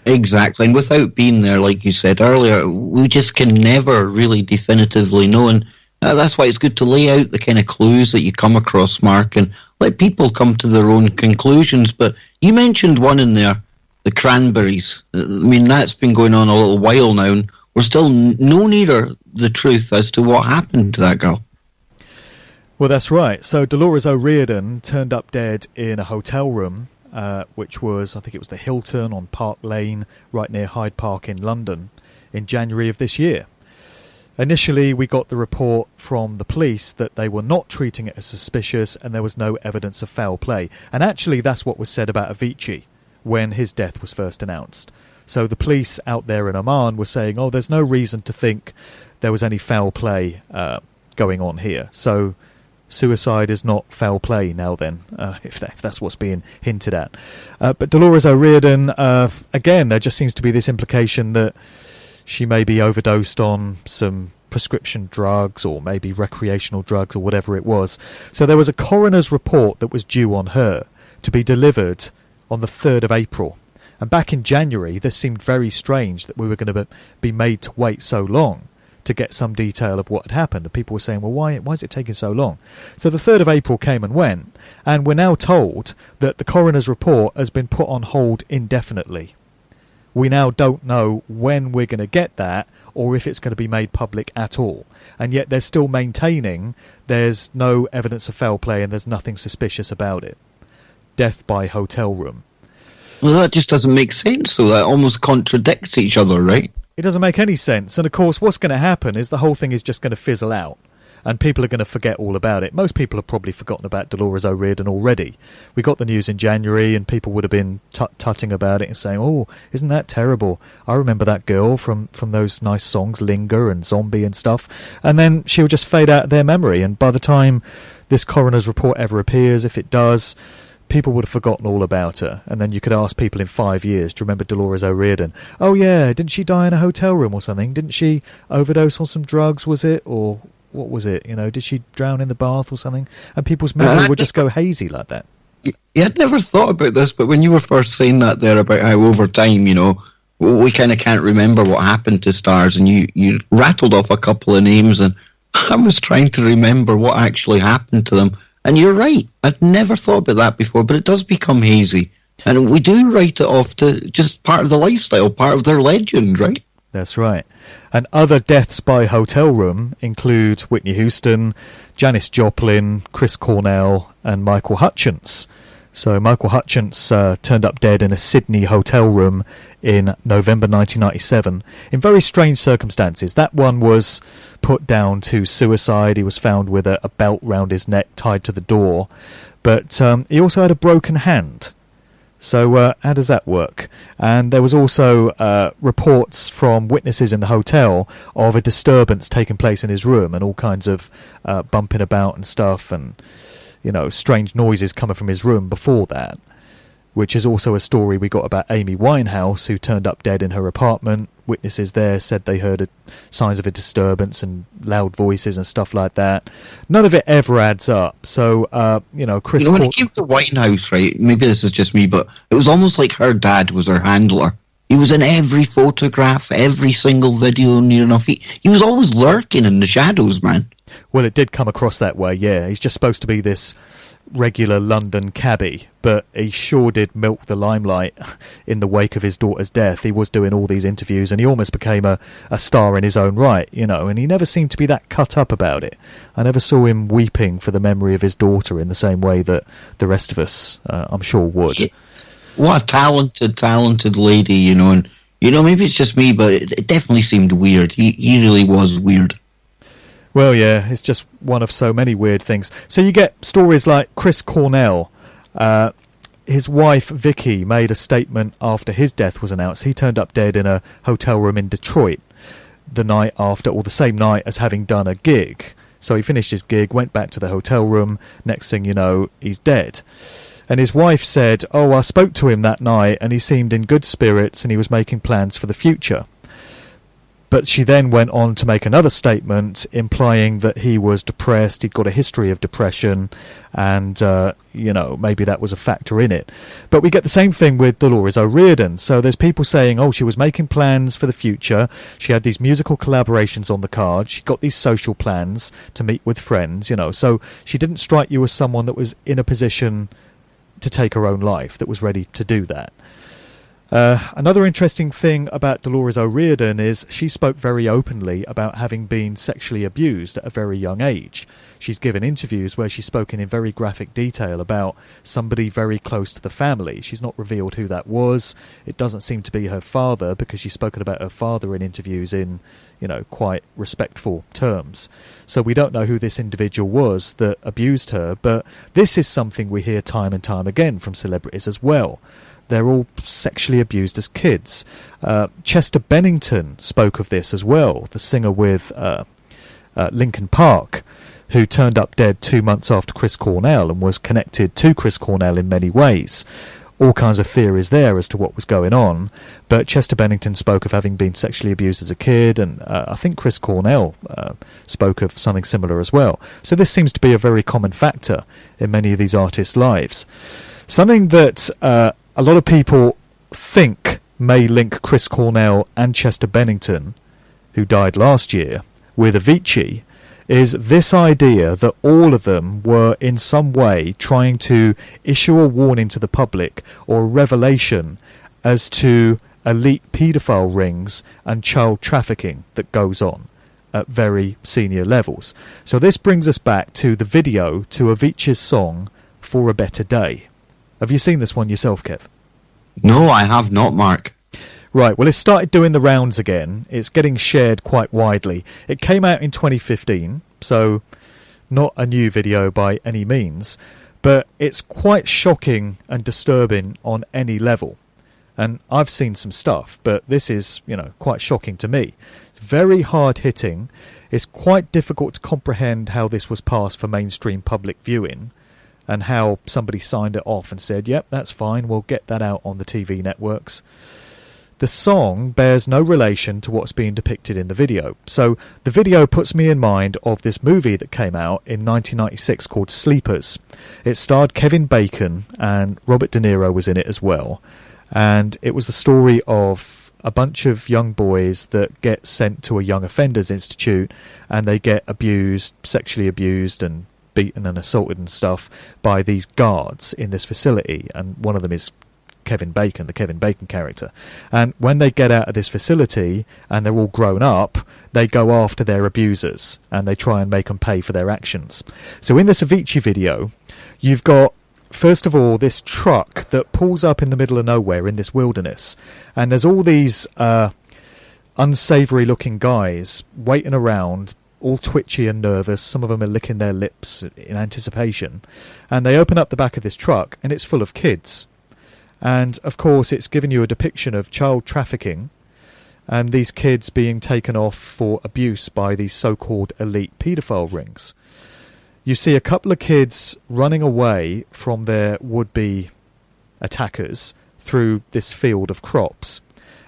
Exactly, and without being there, like you said earlier, we just can never really definitively know, and that's why it's good to lay out the kind of clues that you come across, Mark, and let people come to their own conclusions. But you mentioned one in there, the Cranberries. I mean, that's been going on a little while now, and we're still no nearer the truth as to what happened to that girl. Well, that's right. So Dolores O'Riordan turned up dead in a hotel room, which was, I think it was the Hilton on Park Lane, right near Hyde Park in London, in January of this year. Initially, we got the report from the police that they were not treating it as suspicious and there was no evidence of foul play. And actually, that's what was said about Avicii when his death was first announced. So the police out there in Oman were saying, oh, there's no reason to think there was any foul play going on here. So suicide is not foul play now then, if that's what's being hinted at. But Dolores O'Riordan, again, there just seems to be this implication that she may be overdosed on some prescription drugs or maybe recreational drugs or whatever it was. So there was a coroner's report that was due on her to be delivered on the 3rd of April. And back in January, this seemed very strange that we were going to be made to wait so long to get some detail of what had happened. And people were saying, well, why is it taking so long? So the 3rd of April came and went, and we're now told that the coroner's report has been put on hold indefinitely. We now don't know when we're going to get that or if it's going to be made public at all. And yet they're still maintaining there's no evidence of foul play and there's nothing suspicious about it. Death by hotel room. Well, that just doesn't make sense, so that almost contradicts each other, right? It doesn't make any sense. And of course, what's going to happen is the whole thing is just going to fizzle out. And people are going to forget all about it. Most people have probably forgotten about Dolores O'Riordan already. We got the news in January and people would have been tutting about it and saying, oh, isn't that terrible? I remember that girl from those nice songs, Linger and Zombie and stuff. And then she will just fade out of their memory. And by the time this coroner's report ever appears, if it does, people would have forgotten all about her, and then you could ask people in 5 years, do you remember Dolores O'Riordan? Oh yeah, didn't she die in a hotel room or something? Didn't she overdose on some drugs, was it? Or what was it? Did she drown in the bath or something? And people's memory would just go hazy like that. Yeah, I'd never thought about this, but when you were first saying that there about how over time, we kind of can't remember what happened to stars, and you rattled off a couple of names, and I was trying to remember what actually happened to them. And you're right, I'd never thought about that before, but it does become hazy. And we do write it off to just part of the lifestyle, part of their legend, right? That's right. And other deaths by hotel room include Whitney Houston, Janis Joplin, Chris Cornell, and Michael Hutchence. So Michael Hutchence turned up dead in a Sydney hotel room in November 1997 in very strange circumstances. That one was put down to suicide. He was found with a belt round his neck tied to the door. But he also had a broken hand. So how does that work? And there was also reports from witnesses in the hotel of a disturbance taking place in his room and all kinds of bumping about and stuff, and strange noises coming from his room before that, which is also a story we got about Amy Winehouse, who turned up dead in her apartment. Witnesses there said they heard signs of a disturbance and loud voices and stuff like that. None of it ever adds up. So, Chris... when it came to Winehouse, right, maybe this is just me, but it was almost like her dad was her handler. He was in every photograph, every single video near enough. He was always lurking in the shadows, man. Well, it did come across that way, yeah. He's just supposed to be this regular London cabbie, but he sure did milk the limelight in the wake of his daughter's death. He was doing all these interviews, and he almost became a star in his own right, and he never seemed to be that cut up about it. I never saw him weeping for the memory of his daughter in the same way that the rest of us, I'm sure, would. Yeah. What a talented lady, and maybe it's just me, but it definitely seemed weird. He really was weird. Well, yeah, it's just one of so many weird things. So you get stories like Chris Cornell. His wife, Vicky, made a statement after his death was announced. He turned up dead in a hotel room in Detroit the night after, or the same night as having done a gig. So he finished his gig, went back to the hotel room. Next thing you know, he's dead. And his wife said, I spoke to him that night and he seemed in good spirits and he was making plans for the future. But she then went on to make another statement implying that he was depressed, he'd got a history of depression, and, maybe that was a factor in it. But we get the same thing with Dolores O'Riordan. So there's people saying, she was making plans for the future, she had these musical collaborations on the card, she got these social plans to meet with friends, so she didn't strike you as someone that was in a position to take her own life, that was ready to do that. Another interesting thing about Dolores O'Riordan is she spoke very openly about having been sexually abused at a very young age. She's given interviews where she's spoken in very graphic detail about somebody very close to the family. She's not revealed who that was. It doesn't seem to be her father, because she's spoken about her father in interviews in, quite respectful terms. So we don't know who this individual was that abused her, but this is something we hear time and time again from celebrities as well. They're all sexually abused as kids. Chester Bennington spoke of this as well, the singer with Linkin Park, who turned up dead 2 months after Chris Cornell and was connected to Chris Cornell in many ways. All kinds of theories there as to what was going on, but Chester Bennington spoke of having been sexually abused as a kid, and I think Chris Cornell spoke of something similar as well. So this seems to be a very common factor in many of these artists' lives. Something that a lot of people think may link Chris Cornell and Chester Bennington, who died last year, with Avicii, is this idea that all of them were in some way trying to issue a warning to the public or a revelation as to elite paedophile rings and child trafficking that goes on at very senior levels. So this brings us back to the video to Avicii's song For a Better Day. Have you seen this one yourself, Kev? No, I have not, Mark. Right, well, it started doing the rounds again. It's getting shared quite widely. It came out in 2015, so not a new video by any means, but it's quite shocking and disturbing on any level. And I've seen some stuff, but this is, quite shocking to me. It's very hard-hitting. It's quite difficult to comprehend how this was passed for mainstream public viewing. and how somebody signed it off and said, yep, that's fine, we'll get that out on the TV networks. The song bears no relation to what's being depicted in the video. So the video puts me in mind of this movie that came out in 1996 called Sleepers. It starred Kevin Bacon, and Robert De Niro was in it as well. And it was the story of a bunch of young boys that get sent to a young offenders institute, and they get abused, sexually abused and beaten and assaulted and stuff by these guards in this facility. And one of them is Kevin Bacon, the Kevin Bacon character. And when they get out of this facility and they're all grown up, they go after their abusers and they try and make them pay for their actions. So in this Avicii video, you've got, first of all, this truck that pulls up in the middle of nowhere in this wilderness, and there's all these unsavoury looking guys waiting around, all twitchy and nervous. Some of them are licking their lips in anticipation, and they open up the back of this truck and it's full of kids. And of course it's given you a depiction of child trafficking and these kids being taken off for abuse by these so-called elite paedophile rings. You see a couple of kids running away from their would-be attackers through this field of crops,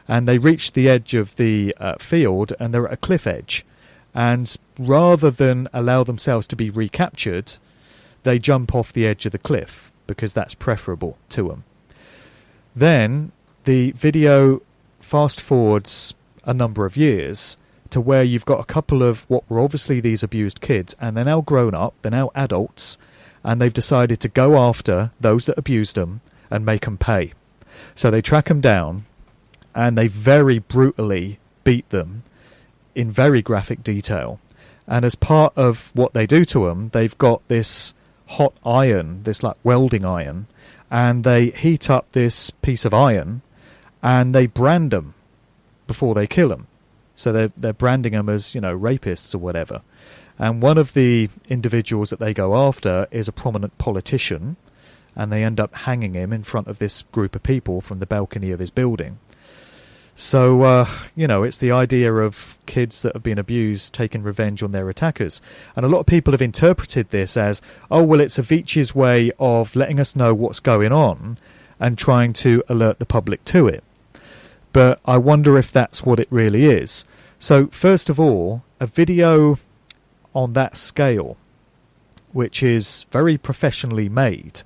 and they reach the edge of the field and they're at a cliff edge, and rather than allow themselves to be recaptured, they jump off the edge of the cliff because that's preferable to them. Then the video fast forwards a number of years to where you've got a couple of what were obviously these abused kids, and they're now grown up, they're now adults, and they've decided to go after those that abused them and make them pay. So they track them down and they very brutally beat them in very graphic detail. And as part of what they do to them, they've got this hot iron, this like welding iron, and they heat up this piece of iron and they brand them before they kill them. So they're branding them as, you know, rapists or whatever. And one of the individuals that they go after is a prominent politician, and they end up hanging him in front of this group of people from the balcony of his building. So, it's the idea of kids that have been abused taking revenge on their attackers. And a lot of people have interpreted this as, oh, well, it's Avicii's way of letting us know what's going on and trying to alert the public to it. But I wonder if that's what it really is. So, first of all, a video on that scale, which is very professionally made,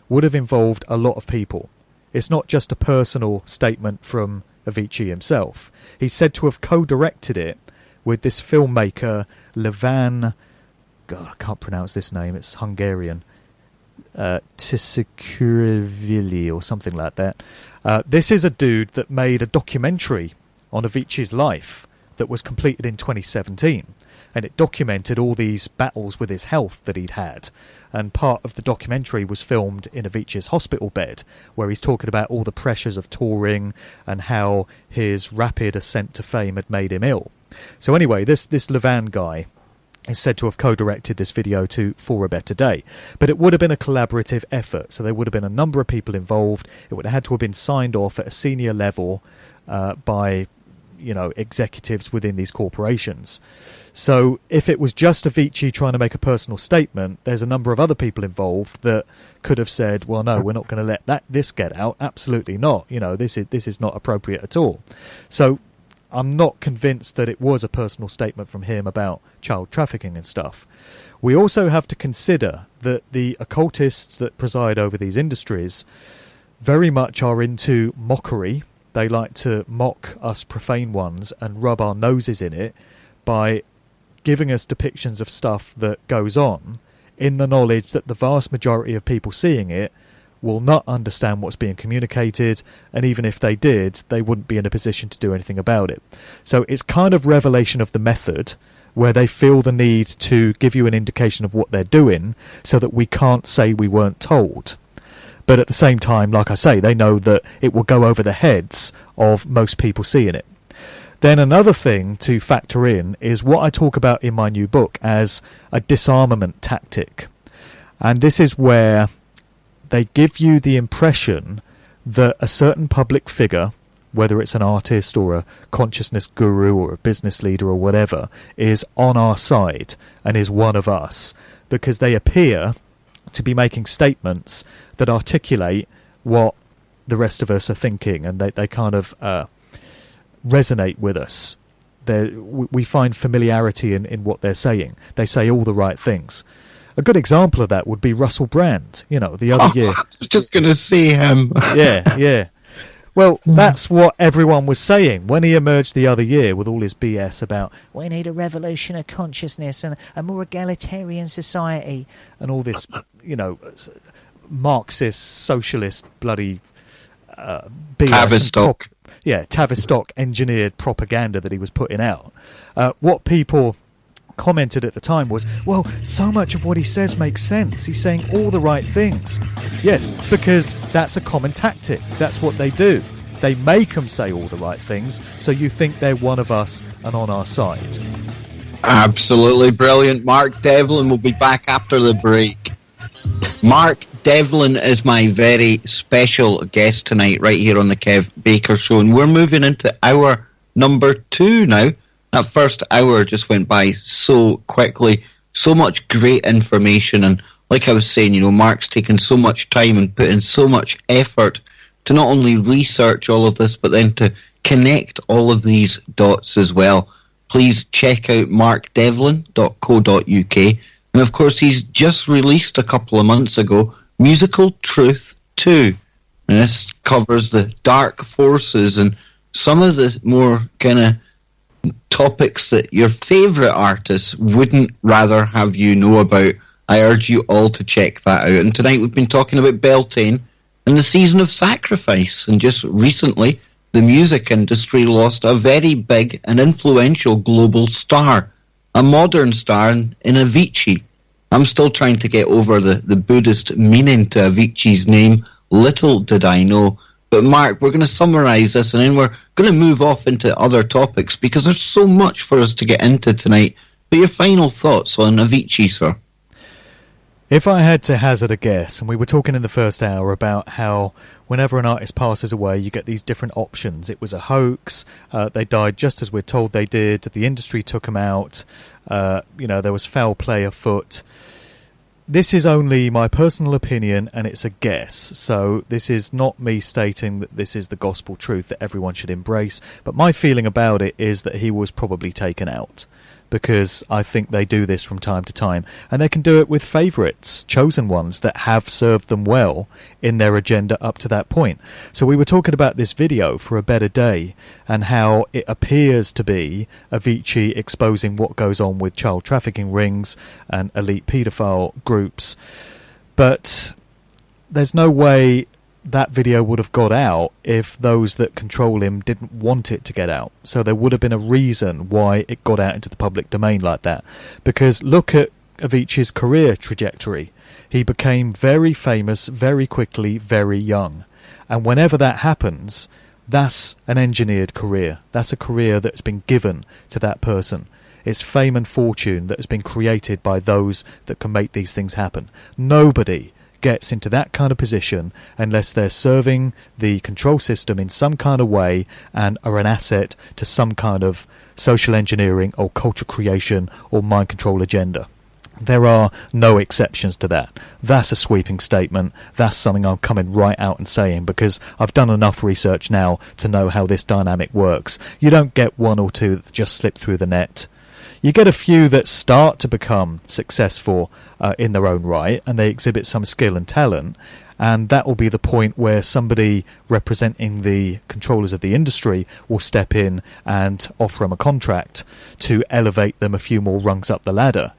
would have involved a lot of people. It's not just a personal statement from Avicii himself. He's said to have co-directed it with this filmmaker Levan, God, I can't pronounce this name, it's Hungarian, Tiszakurvili or something like that. This is a dude that made a documentary on Avicii's life that was completed in 2017, and it documented all these battles with his health that he'd had. And part of the documentary was filmed in Avicii's hospital bed, where he's talking about all the pressures of touring and how his rapid ascent to fame had made him ill. So anyway, this Levan guy is said to have co-directed this video to For a Better Day. But it would have been a collaborative effort, so there would have been a number of people involved. It would have had to have been signed off at a senior level by executives within these corporations. So if it was just Avicii trying to make a personal statement, there's a number of other people involved that could have said, well, no, we're not going to let this get out. Absolutely not. This is not appropriate at all. So I'm not convinced that it was a personal statement from him about child trafficking and stuff. We also have to consider that the occultists that preside over these industries very much are into mockery. They like to mock us profane ones and rub our noses in it by giving us depictions of stuff that goes on in the knowledge that the vast majority of people seeing it will not understand what's being communicated, and even if they did, they wouldn't be in a position to do anything about it. So it's kind of revelation of the method, where they feel the need to give you an indication of what they're doing so that we can't say we weren't told. But at the same time, like I say, they know that it will go over the heads of most people seeing it. Then another thing to factor in is what I talk about in my new book as a disarmament tactic. And this is where they give you the impression that a certain public figure, whether it's an artist or a consciousness guru or a business leader or whatever, is on our side and is one of us, because they appear to be making statements that articulate what the rest of us are thinking, and they kind of resonate with us. We find familiarity in what they're saying. They say all the right things. A good example of that would be Russell Brand, the other year. I was just going to say him. Yeah. Well, that's what everyone was saying when he emerged the other year with all his BS about we need a revolution of consciousness and a more egalitarian society and all this, Marxist, socialist, bloody BS. Tavistock. Tavistock engineered propaganda that he was putting out. What people commented at the time was, well, so much of what he says makes sense. He's saying all the right things. Yes, because that's a common tactic. That's what they do. They make them say all the right things, so you think they're one of us and on our side. Absolutely brilliant. Mark Devlin will be back after the break. Mark Devlin is my very special guest tonight right here on the Kev Baker Show, and we're moving into hour number 2 now. That first hour just went by so quickly, so much great information, and like I was saying, Mark's taken so much time and put in so much effort to not only research all of this, but then to connect all of these dots as well. Please check out markdevlin.co.uk, and of course he's just released a couple of months ago Musical Truth 2, and this covers the dark forces and some of the more kind of topics that your favourite artists wouldn't rather have you know about. I urge you all to check that out. And tonight we've been talking about Beltane and the season of sacrifice. And just recently, the music industry lost a very big and influential global star, a modern star in Avicii. I'm still trying to get over the Buddhist meaning to Avicii's name. Little did I know. But Mark, we're going to summarise this and then we're going to move off into other topics because there's so much for us to get into tonight. But your final thoughts on Avicii, sir? If I had to hazard a guess, and we were talking in the first hour about how whenever an artist passes away, you get these different options. It was a hoax. They died just as we're told they did. The industry took them out. There was foul play afoot. This is only my personal opinion, and it's a guess. So this is not me stating that this is the gospel truth that everyone should embrace. But my feeling about it is that he was probably taken out, because I think they do this from time to time. And they can do it with favourites, chosen ones that have served them well in their agenda up to that point. So we were talking about this video for A Better Day and how it appears to be Avicii exposing what goes on with child trafficking rings and elite paedophile groups. But there's no way that video would have got out if those that control him didn't want it to get out. So there would have been a reason why it got out into the public domain like that. Because look at Avicii's career trajectory. He became very famous very quickly, very young. And whenever that happens, that's an engineered career. That's a career that's been given to that person. It's fame and fortune that has been created by those that can make these things happen. Nobody gets into that kind of position unless they're serving the control system in some kind of way and are an asset to some kind of social engineering or culture creation or mind control agenda. There are no exceptions to that. That's a sweeping statement. That's something I'm coming right out and saying because I've done enough research now to know how this dynamic works. You don't get one or two that just slip through the net. You get a few that start to become successful in their own right, and they exhibit some skill and talent, and that will be the point where somebody representing the controllers of the industry will step in and offer them a contract to elevate them a few more rungs up the ladder,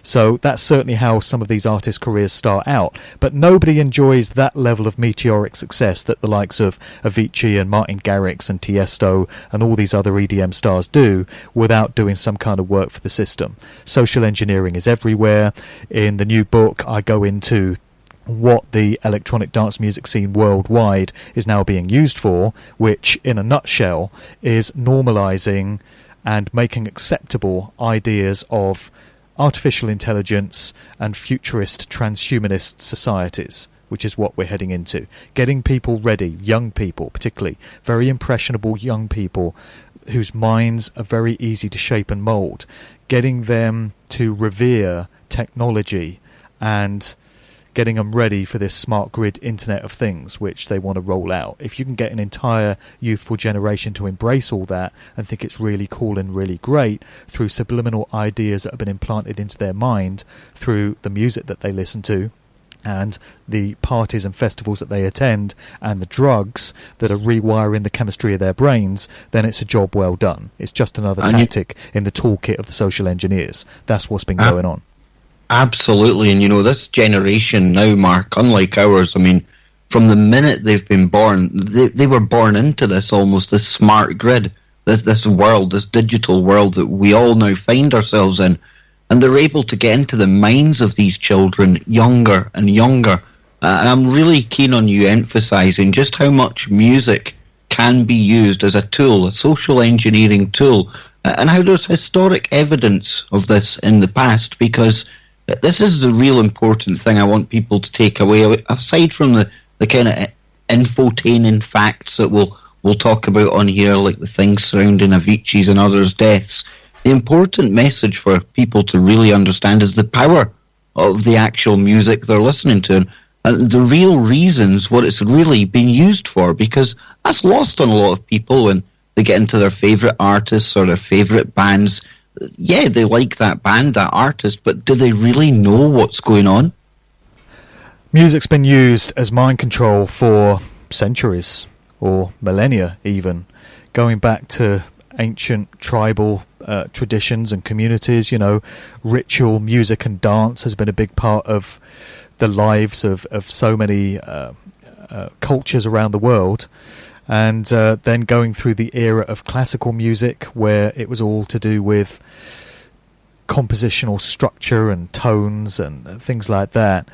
So that's certainly how some of these artists' careers start out. But nobody enjoys that level of meteoric success that the likes of Avicii and Martin Garrix and Tiesto and all these other EDM stars do without doing some kind of work for the system. Social engineering is everywhere. In the new book, I go into what the electronic dance music scene worldwide is now being used for, which in a nutshell is normalizing and making acceptable ideas of artificial intelligence and futurist transhumanist societies, which is what we're heading into. Getting people ready, young people particularly, very impressionable young people whose minds are very easy to shape and mould, getting them to revere technology and getting them ready for this smart grid Internet of Things, which they want to roll out. If you can get an entire youthful generation to embrace all that and think it's really cool and really great through subliminal ideas that have been implanted into their mind through the music that they listen to, and the parties and festivals that they attend, and the drugs that are rewiring the chemistry of their brains, then it's a job well done. It's just another tactic in the toolkit of the social engineers. That's what's been going on. Absolutely. And, this generation now, Mark, unlike ours, I mean, from the minute they've been born, they were born into this smart grid, this world, this digital world that we all now find ourselves in. And they're able to get into the minds of these children younger and younger. And I'm really keen on you emphasising just how much music can be used as a tool, a social engineering tool, and how there's historic evidence of this in the past, because this is the real important thing I want people to take away, aside from the kind of infotaining facts that we'll talk about on here, like the things surrounding Avicii's and others' deaths. The important message for people to really understand is the power of the actual music they're listening to, and the real reasons what it's really been used for, because that's lost on a lot of people when they get into their favourite artists or their favourite bands. Yeah, they like that band, that artist, but do they really know what's going on? Music's been used as mind control for centuries, or millennia even, going back to ancient tribal traditions and communities. Ritual music and dance has been a big part of the lives of so many cultures around the world. And then going through the era of classical music, where it was all to do with compositional structure and tones and things like that.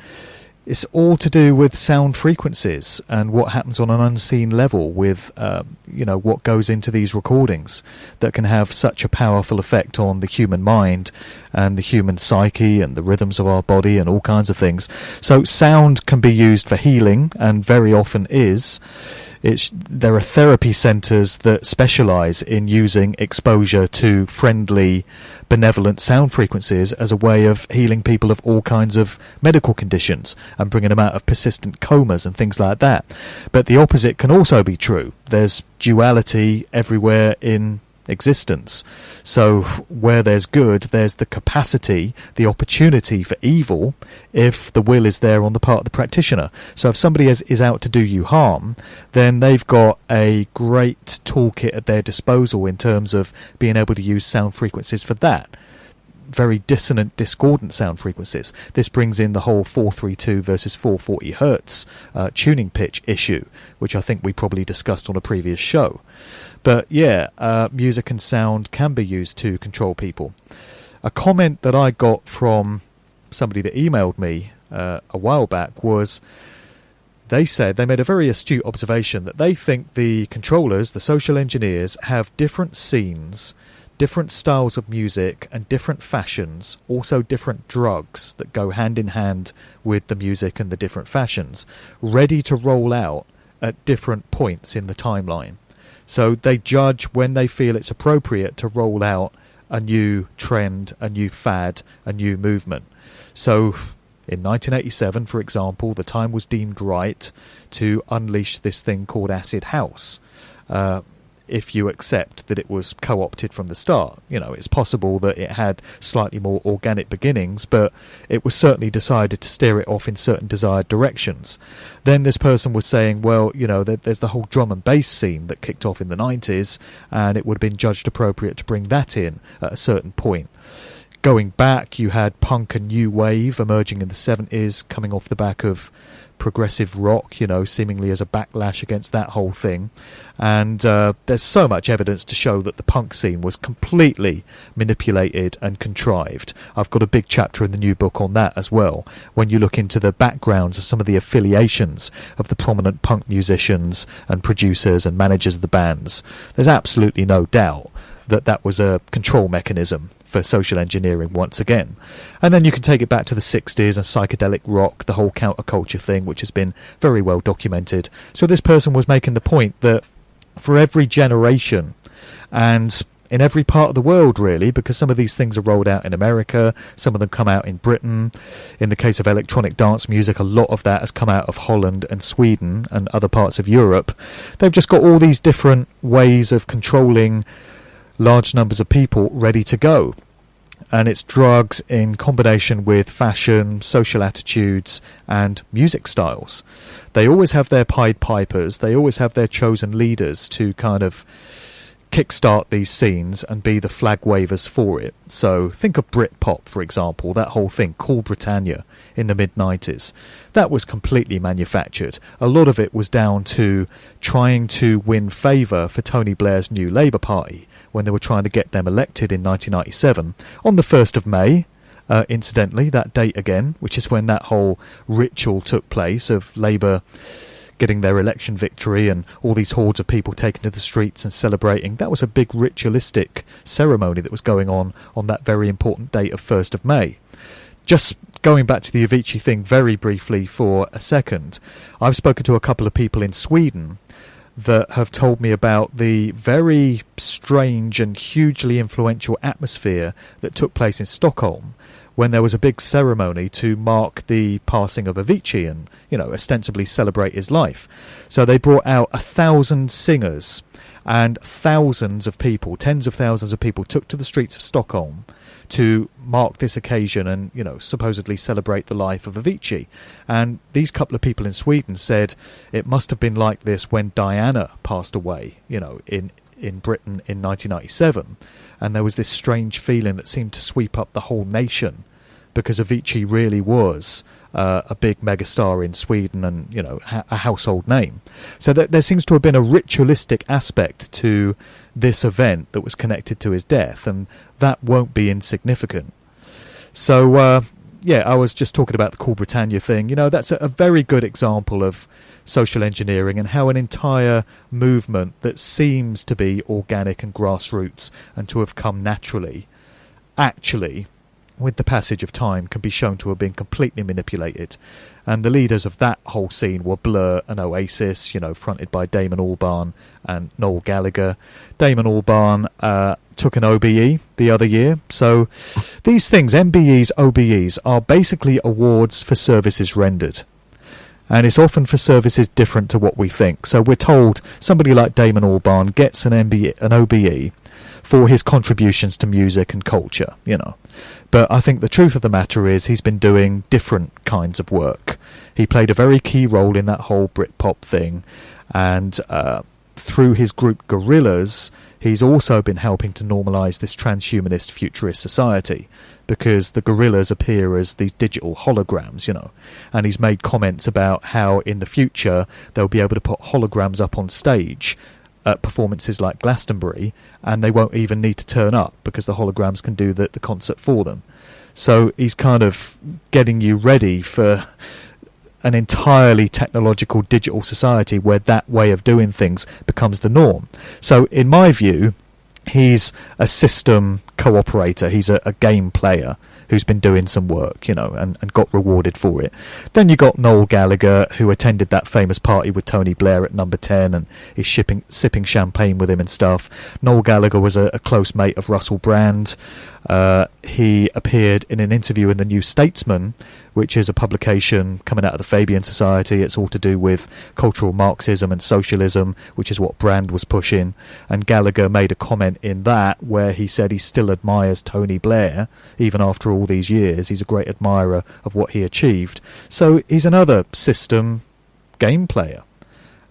It's all to do with sound frequencies and what happens on an unseen level with, what goes into these recordings that can have such a powerful effect on the human mind and the human psyche and the rhythms of our body and all kinds of things. So sound can be used for healing, and very often is. There are therapy centres that specialise in using exposure to friendly, benevolent sound frequencies as a way of healing people of all kinds of medical conditions and bringing them out of persistent comas and things like that. But the opposite can also be true. There's duality everywhere in existence. So where there's good, there's the capacity, the opportunity for evil, if the will is there on the part of the practitioner. So if somebody is out to do you harm, then they've got a great toolkit at their disposal in terms of being able to use sound frequencies for that. Very dissonant, discordant sound frequencies. This brings in the whole 432 versus 440 hertz tuning pitch issue, which I think we probably discussed on a previous show. But yeah, music and sound can be used to control people. A comment that I got from somebody that emailed me a while back was, they said, they made a very astute observation that they think the controllers, the social engineers, have different scenes, different styles of music and different fashions, also different drugs that go hand in hand with the music and the different fashions, ready to roll out at different points in the timeline. So they judge when they feel it's appropriate to roll out a new trend, a new fad, a new movement. So in 1987, for example, the time was deemed right to unleash this thing called acid house. If you accept that it was co-opted from the start. It's possible that it had slightly more organic beginnings, but it was certainly decided to steer it off in certain desired directions. Then this person was saying, well, there's the whole drum and bass scene that kicked off in the 90s, and it would have been judged appropriate to bring that in at a certain point. Going back, you had punk and new wave emerging in the 70s, coming off the back of progressive rock, seemingly as a backlash against that whole thing. And there's so much evidence to show that the punk scene was completely manipulated and contrived. I've got a big chapter in the new book on that as well, when you look into the backgrounds of some of the affiliations of the prominent punk musicians and producers and managers of the bands. There's absolutely no doubt that that was a control mechanism for social engineering once again. And then you can take it back to the 60s and psychedelic rock, the whole counterculture thing, which has been very well documented. So this person was making the point that for every generation and in every part of the world, really, because some of these things are rolled out in America, some of them come out in Britain. In the case of electronic dance music, a lot of that has come out of Holland and Sweden and other parts of Europe. They've just got all these different ways of controlling large numbers of people ready to go. And it's drugs in combination with fashion, social attitudes, and music styles. They always have their Pied Pipers, they always have their chosen leaders to kind of kickstart these scenes and be the flag wavers for it. So think of Britpop, for example, that whole thing, Cool Britannia in the mid-90s. That was completely manufactured. A lot of it was down to trying to win favour for Tony Blair's new Labour Party when they were trying to get them elected in 1997. On the 1st of May, incidentally, that date again, which is when that whole ritual took place of Labour getting their election victory and all these hordes of people taking to the streets and celebrating. That was a big ritualistic ceremony that was going on that very important date of 1st of May. Just going back to the Avicii thing very briefly for a second, I've spoken to a couple of people in Sweden that have told me about the very strange and hugely influential atmosphere that took place in Stockholm when there was a big ceremony to mark the passing of Avicii and, ostensibly celebrate his life. So they brought out 1,000 singers and thousands of people, tens of thousands of people, took to the streets of Stockholm to mark this occasion and, supposedly celebrate the life of Avicii. And these couple of people in Sweden said it must have been like this when Diana passed away, in Britain in 1997. And there was this strange feeling that seemed to sweep up the whole nation because Avicii really was a big megastar in Sweden and, a household name. So there seems to have been a ritualistic aspect to this event that was connected to his death, and that won't be insignificant. So, I was just talking about the Cool Britannia thing. That's a very good example of social engineering and how an entire movement that seems to be organic and grassroots and to have come naturally, actually, with the passage of time, can be shown to have been completely manipulated. And the leaders of that whole scene were Blur and Oasis, fronted by Damon Albarn and Noel Gallagher. Damon Albarn took an OBE the other year. So these things, MBEs, OBEs, are basically awards for services rendered. And it's often for services different to what we think. So we're told somebody like Damon Albarn gets an OBE for his contributions to music and culture, But I think the truth of the matter is he's been doing different kinds of work. He played a very key role in that whole Britpop thing, and through his group Gorillaz, he's also been helping to normalise this transhumanist futurist society, because the Gorillaz appear as these digital holograms, and he's made comments about how in the future they'll be able to put holograms up on stage at performances like Glastonbury, and they won't even need to turn up because the holograms can do the concert for them. So he's kind of getting you ready for an entirely technological digital society where that way of doing things becomes the norm. So in my view, he's a system cooperator, he's a game player who's been doing some work, and got rewarded for it. Then you got Noel Gallagher, who attended that famous party with Tony Blair at Number 10 and is sipping champagne with him and stuff. Noel Gallagher was a close mate of Russell Brand. He appeared in an interview in the New Statesman, which is a publication coming out of the Fabian Society. It's all to do with cultural Marxism and socialism, which is what Brand was pushing. And Gallagher made a comment in that where he said he still admires Tony Blair, even after all these years. He's a great admirer of what he achieved. So he's another system game player.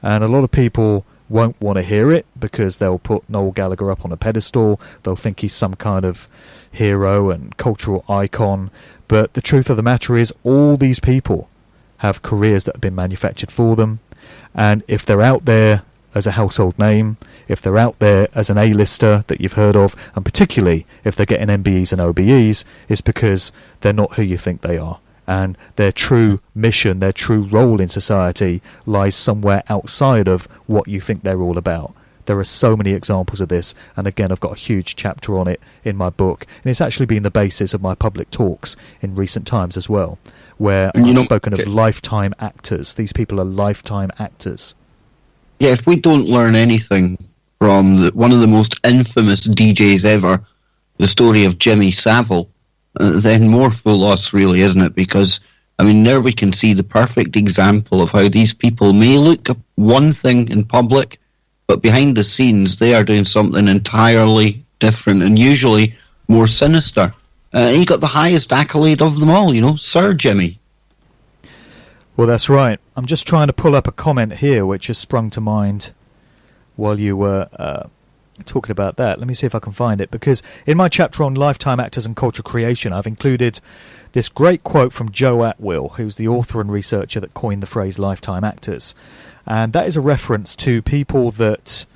And a lot of people won't want to hear it because they'll put Noel Gallagher up on a pedestal. They'll think he's some kind of hero and cultural icon. But the truth of the matter is all these people have careers that have been manufactured for them. And if they're out there as a household name, if they're out there as an A-lister that you've heard of, and particularly if they're getting MBEs and OBEs, it's because they're not who you think they are. And their true mission, their true role in society lies somewhere outside of what you think they're all about. There are so many examples of this, and again, I've got a huge chapter on it in my book, and it's actually been the basis of my public talks in recent times as well, where I've spoken of lifetime actors. These people are lifetime actors. Yeah, if we don't learn anything from one of the most infamous DJs ever, the story of Jimmy Savile, then more full loss, really, isn't it? Because, I mean, there we can see the perfect example of how these people may look one thing in public, but behind the scenes they are doing something entirely different and usually more sinister. He got the highest accolade of them all, Sir Jimmy. Well, that's right. I'm just trying to pull up a comment here which has sprung to mind while you were talking about that. Let me see if I can find it, because in my chapter on lifetime actors and cultural creation, I've included this great quote from Joe Atwill, who's the author and researcher that coined the phrase lifetime actors. And that is a reference to people that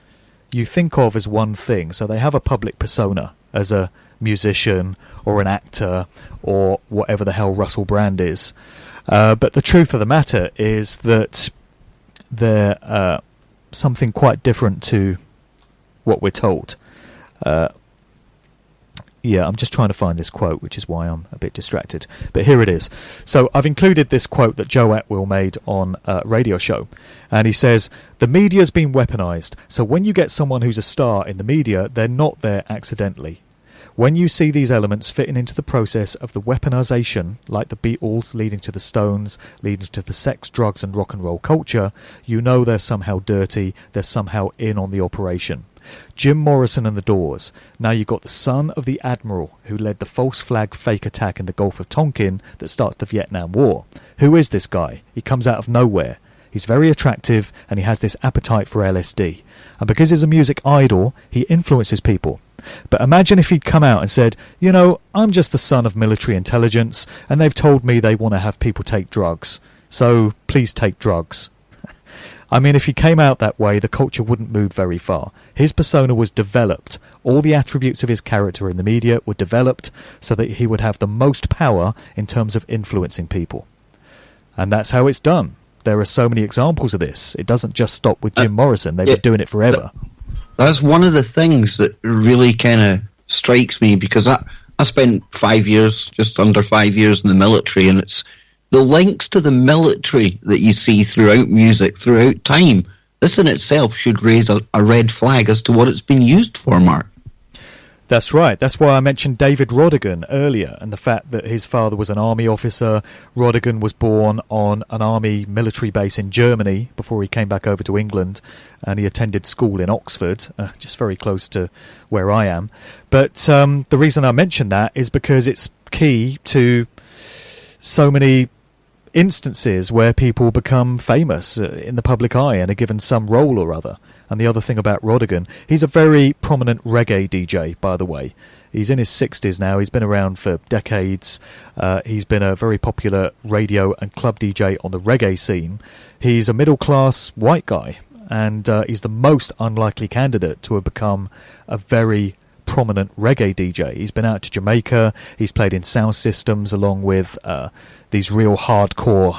you think of as one thing. So they have a public persona as a musician or an actor or whatever the hell Russell Brand is. But the truth of the matter is that they're something quite different to what we're told. I'm just trying to find this quote, which is why I'm a bit distracted. But here it is. So I've included this quote that Joe Atwill made on a radio show. And he says, "The media's been weaponized. So when you get someone who's a star in the media, they're not there accidentally. When you see these elements fitting into the process of the weaponization, like the Beatles leading to the Stones, leading to the sex, drugs and rock and roll culture, you know they're somehow dirty, they're somehow in on the operation. Jim Morrison and the Doors. Now you've got the son of the Admiral who led the false flag fake attack in the Gulf of Tonkin that starts the Vietnam War. Who is this guy? He comes out of nowhere. He's very attractive and he has this appetite for LSD. And because he's a music idol, he influences people. But imagine if he'd come out and said, I'm just the son of military intelligence and they've told me they want to have people take drugs. So please take drugs." I mean, if he came out that way, the culture wouldn't move very far. His persona was developed. All the attributes of his character in the media were developed so that he would have the most power in terms of influencing people. And that's how it's done. There are so many examples of this. It doesn't just stop with Jim Morrison. They've been doing it forever. That's one of the things that really kind of strikes me, because I spent 5 years, just under 5 years in the military, and it's the links to the military that you see throughout music, throughout time. This in itself should raise a red flag as to what it's been used for, Mark. That's right. That's why I mentioned David Rodigan earlier, and the fact that his father was an army officer. Rodigan was born on an army military base in Germany before he came back over to England, and he attended school in Oxford, just very close to where I am. But the reason I mention that is because it's key to so many instances where people become famous in the public eye and are given some role or other. And the other thing about Rodigan, he's a very prominent reggae DJ, by the way. He's in his 60s now. He's been around for decades. He's been a very popular radio and club DJ on the reggae scene. He's a middle-class white guy, and he's the most unlikely candidate to have become a very prominent reggae DJ. He's been out to Jamaica. He's played in sound systems along with these real hardcore,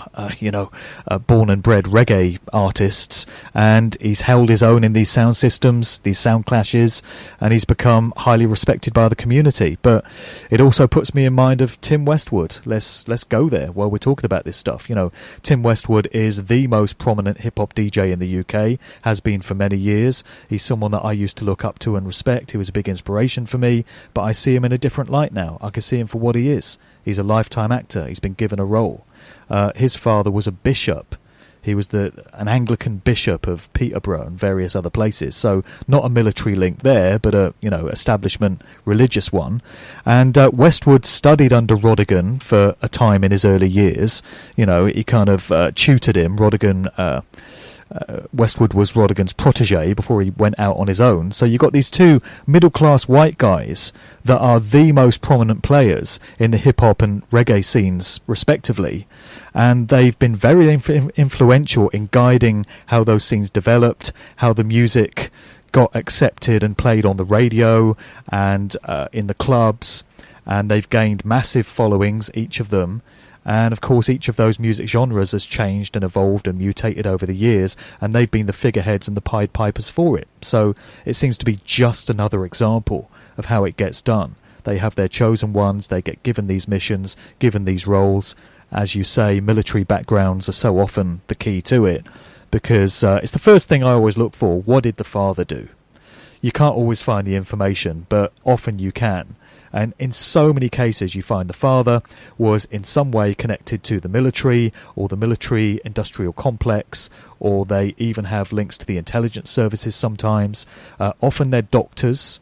born and bred reggae artists, and he's held his own in these sound systems, these sound clashes, and he's become highly respected by the community. But it also puts me in mind of Tim Westwood. Let's go there while we're talking about this stuff. Tim Westwood is the most prominent hip-hop DJ in the UK, has been for many years. He's someone that I used to look up to and respect. He was a big inspiration for me, but I see him in a different light now. I can see him for what he is. He's a lifetime actor. He's been given a role. His father was a bishop. He was an Anglican bishop of Peterborough and various other places. So not a military link there, but a establishment religious one. And Westwood studied under Rodigan for a time in his early years. He kind of tutored him. Westwood was Rodigan's protege before he went out on his own. So you've got these two middle-class white guys that are the most prominent players in the hip-hop and reggae scenes, respectively. And they've been very influential in guiding how those scenes developed, how the music got accepted and played on the radio and in the clubs. And they've gained massive followings, each of them. And, of course, each of those music genres has changed and evolved and mutated over the years, and they've been the figureheads and the Pied Pipers for it. So it seems to be just another example of how it gets done. They have their chosen ones, they get given these missions, given these roles. As you say, military backgrounds are so often the key to it, because it's the first thing I always look for. What did the father do? you can't always find the information, but often you can. And in so many cases, you find the father was in some way connected to the military or the military industrial complex, or they even have links to the intelligence services sometimes. Often they're doctors,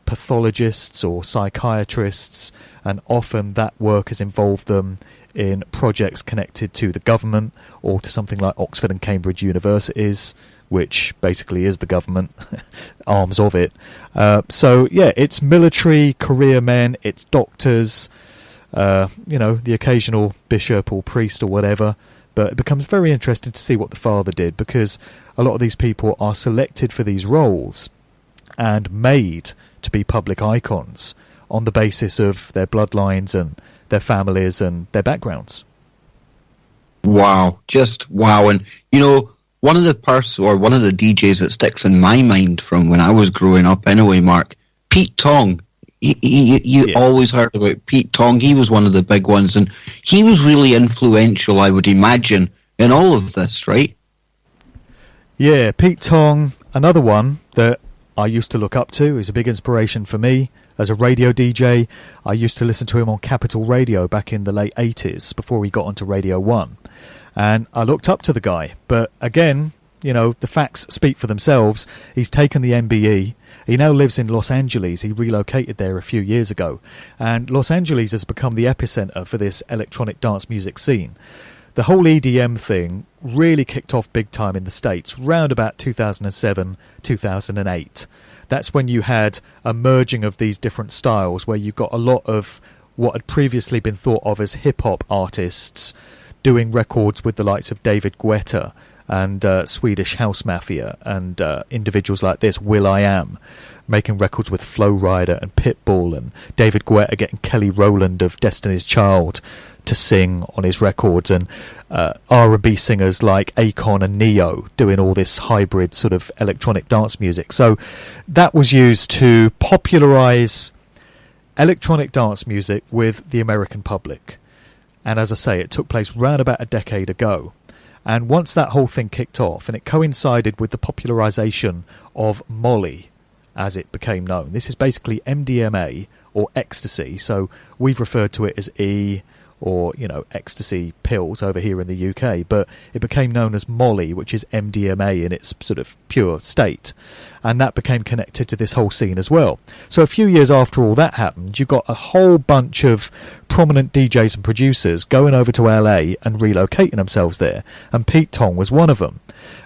pathologists or psychiatrists, and often that work has involved them in projects connected to the government or to something like Oxford and Cambridge universities, which basically is the government, arms of it. So, yeah, it's military, career men, it's doctors, the occasional bishop or priest or whatever. But it becomes very interesting to see what the father did, because a lot of these people are selected for these roles and made to be public icons on the basis of their bloodlines and their families and their backgrounds. Wow, just wow. And, one of the DJs that sticks in my mind from when I was growing up anyway, Mark, Pete Tong. You always heard about Pete Tong. He was one of the big ones, and he was really influential, I would imagine, in all of this, right? Yeah, Pete Tong, another one that I used to look up to. He's a big inspiration for me as a radio DJ. I used to listen to him on Capital Radio back in the late 80s before he got onto Radio 1. And I looked up to the guy. But again, the facts speak for themselves. He's taken the MBE. He now lives in Los Angeles. He relocated there a few years ago. And Los Angeles has become the epicenter for this electronic dance music scene. The whole EDM thing really kicked off big time in the States, round about 2007, 2008. That's when you had a merging of these different styles, where you got a lot of what had previously been thought of as hip-hop artists doing records with the likes of David Guetta and Swedish House Mafia and individuals like this, will.i.am, making records with Flo Rida and Pitbull, and David Guetta getting Kelly Rowland of Destiny's Child to sing on his records, and R&B singers like Akon and Neo doing all this hybrid sort of electronic dance music. So that was used to popularise electronic dance music with the American public. And as I say, it took place round about a decade ago. And once that whole thing kicked off, and it coincided with the popularisation of Molly, as it became known. This is basically MDMA or ecstasy, so we've referred to it as E or, ecstasy pills over here in the UK, but it became known as Molly, which is MDMA in its sort of pure state, and that became connected to this whole scene as well. So a few years after all that happened, you got a whole bunch of prominent DJs and producers going over to LA and relocating themselves there, and Pete Tong was one of them.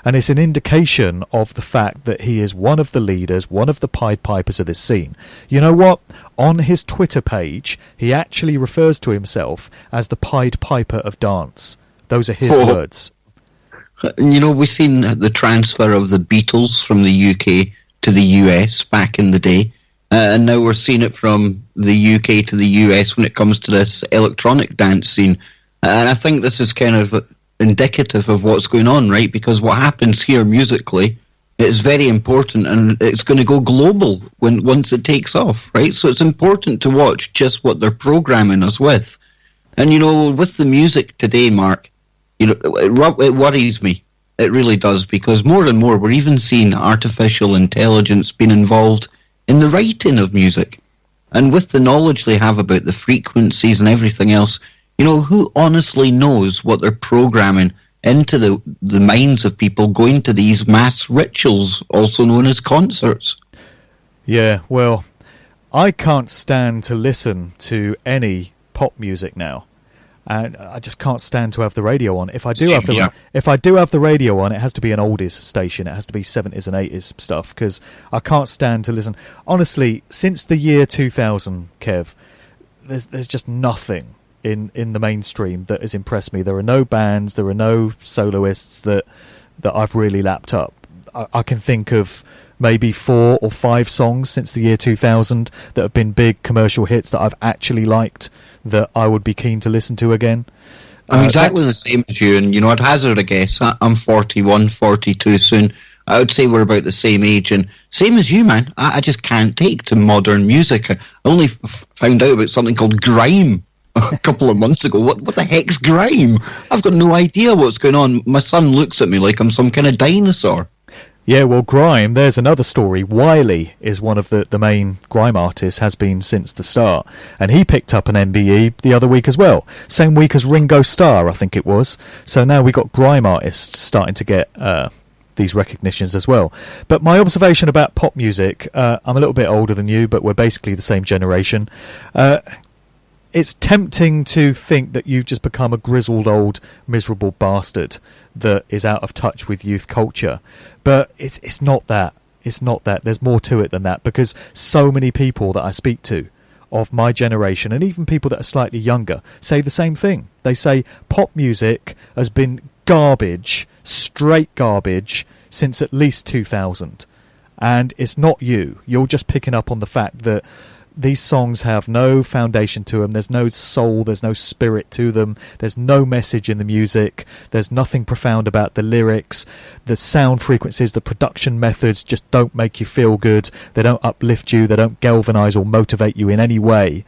And it's an indication of the fact that he is one of the leaders, one of the Pied Pipers of this scene. You know what? On his Twitter page, he actually refers to himself as the Pied Piper of dance. Those are his words. We've seen the transfer of the Beatles from the UK to the US back in the day, and now we're seeing it from the UK to the US when it comes to this electronic dance scene. And I think this is kind of indicative of what's going on, right? Because what happens here musically is very important, and it's going to go global once it takes off, right? So it's important to watch just what they're programming us with. And, with the music today, Mark, it worries me. It really does, because more and more we're even seeing artificial intelligence being involved in the writing of music. And with the knowledge they have about the frequencies and everything else, who honestly knows what they're programming into the minds of people going to these mass rituals, also known as concerts? Yeah, well, I can't stand to listen to any pop music now. And I just can't stand to have the radio on. If I do have the radio on, it has to be an oldies station. It has to be 70s and 80s stuff, because I can't stand to listen. Honestly, since the year 2000, Kev, there's just nothing in the mainstream that has impressed me. There are no bands, there are no soloists that I've really lapped up. I can think of maybe 4 or 5 songs since the year 2000 that have been big commercial hits that I've actually liked, that I would be keen to listen to again. I'm exactly the same as you, and I'd hazard a guess. I'm 41, 42 soon. I would say we're about the same age, and same as you, man. I just can't take to modern music. I only found out about something called grime a couple of months ago. What the heck's grime? I've got no idea what's going on. My son looks at me like I'm some kind of dinosaur. Yeah, well, grime, there's another story. Wiley is one of the main grime artists, has been since the start. And he picked up an MBE the other week as well. Same week as Ringo Starr, I think it was. So now we got grime artists starting to get these recognitions as well. But my observation about pop music, I'm a little bit older than you, but we're basically the same generation. It's tempting to think that you've just become a grizzled old miserable bastard that is out of touch with youth culture. But it's not that. It's not that. There's more to it than that, because so many people that I speak to of my generation, and even people that are slightly younger, say the same thing. They say pop music has been garbage, straight garbage, since at least 2000. And it's not you. You're just picking up on the fact that these songs have no foundation to them. There's no soul, there's no spirit to them, there's no message in the music, there's nothing profound about the lyrics, the sound frequencies, the production methods just don't make you feel good, they don't uplift you, they don't galvanise or motivate you in any way,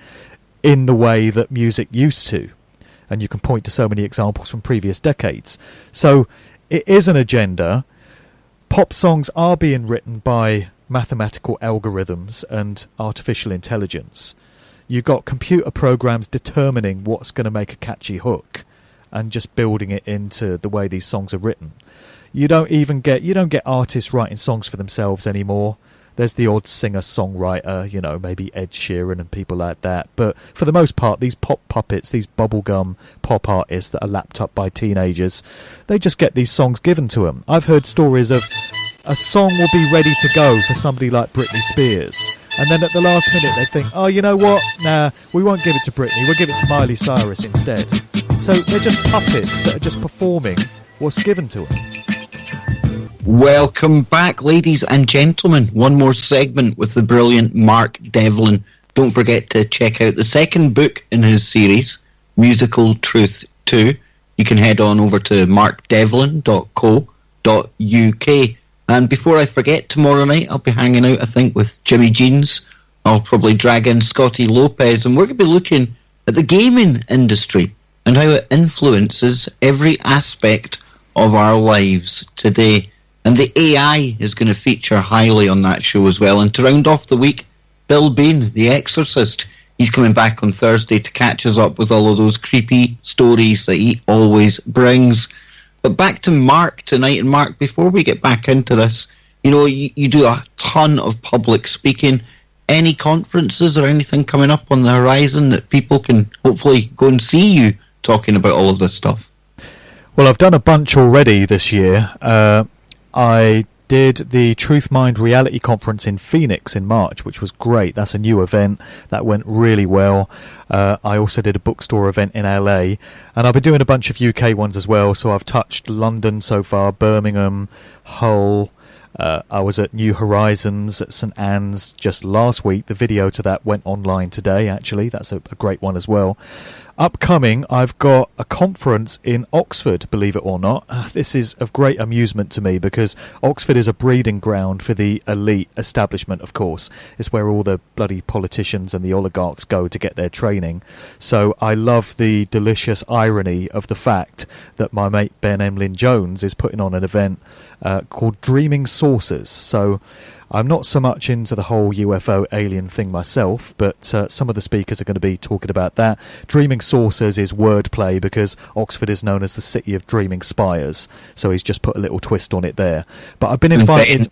in the way that music used to. And you can point to so many examples from previous decades. So it is an agenda. Pop songs are being written by mathematical algorithms and artificial intelligence. You've got computer programs determining what's going to make a catchy hook and just building it into the way these songs are written. You don't get artists writing songs for themselves anymore. There's the odd singer-songwriter, maybe Ed Sheeran and people like that. But for the most part, these pop puppets, these bubblegum pop artists that are lapped up by teenagers, they just get these songs given to them. I've heard stories of a song will be ready to go for somebody like Britney Spears, and then at the last minute they think, oh, you know what? Nah, we won't give it to Britney, we'll give it to Miley Cyrus instead. So they're just puppets that are just performing what's given to them. Welcome back, ladies and gentlemen. One more segment with the brilliant Mark Devlin. Don't forget to check out the second book in his series, Musical Truth 2. You can head on over to markdevlin.co.uk. And before I forget, tomorrow night I'll be hanging out, I think, with Jimmy Jeans. I'll probably drag in Scotty Lopez, and we're going to be looking at the gaming industry and how it influences every aspect of our lives today. And the AI is going to feature highly on that show as well. And to round off the week, Bill Bain, the Exorcist, he's coming back on Thursday to catch us up with all of those creepy stories that he always brings. But back to Mark tonight. And Mark, before we get back into this, you do a ton of public speaking. Any conferences or anything coming up on the horizon that people can hopefully go and see you talking about all of this stuff? Well, I've done a bunch already this year. I did the Truth Mind Reality Conference in Phoenix in March, which was great. That's a new event. That went really well. I also did a bookstore event in LA, and I've been doing a bunch of UK ones as well. So I've touched London so far, Birmingham, Hull. I was at New Horizons at St Anne's just last week. The video to that went online today, actually. That's a great one as well. Upcoming, I've got a conference in Oxford, believe it or not. This is of great amusement to me because Oxford is a breeding ground for the elite establishment, of course. It's where all the bloody politicians and the oligarchs go to get their training. So I love the delicious irony of the fact that my mate Ben Emlyn-Jones is putting on an event called Dreaming Saucers. So I'm not so much into the whole UFO alien thing myself, but some of the speakers are going to be talking about that. Dreaming Saucers is wordplay because Oxford is known as the city of dreaming spires, so he's just put a little twist on it there. But I've been invited...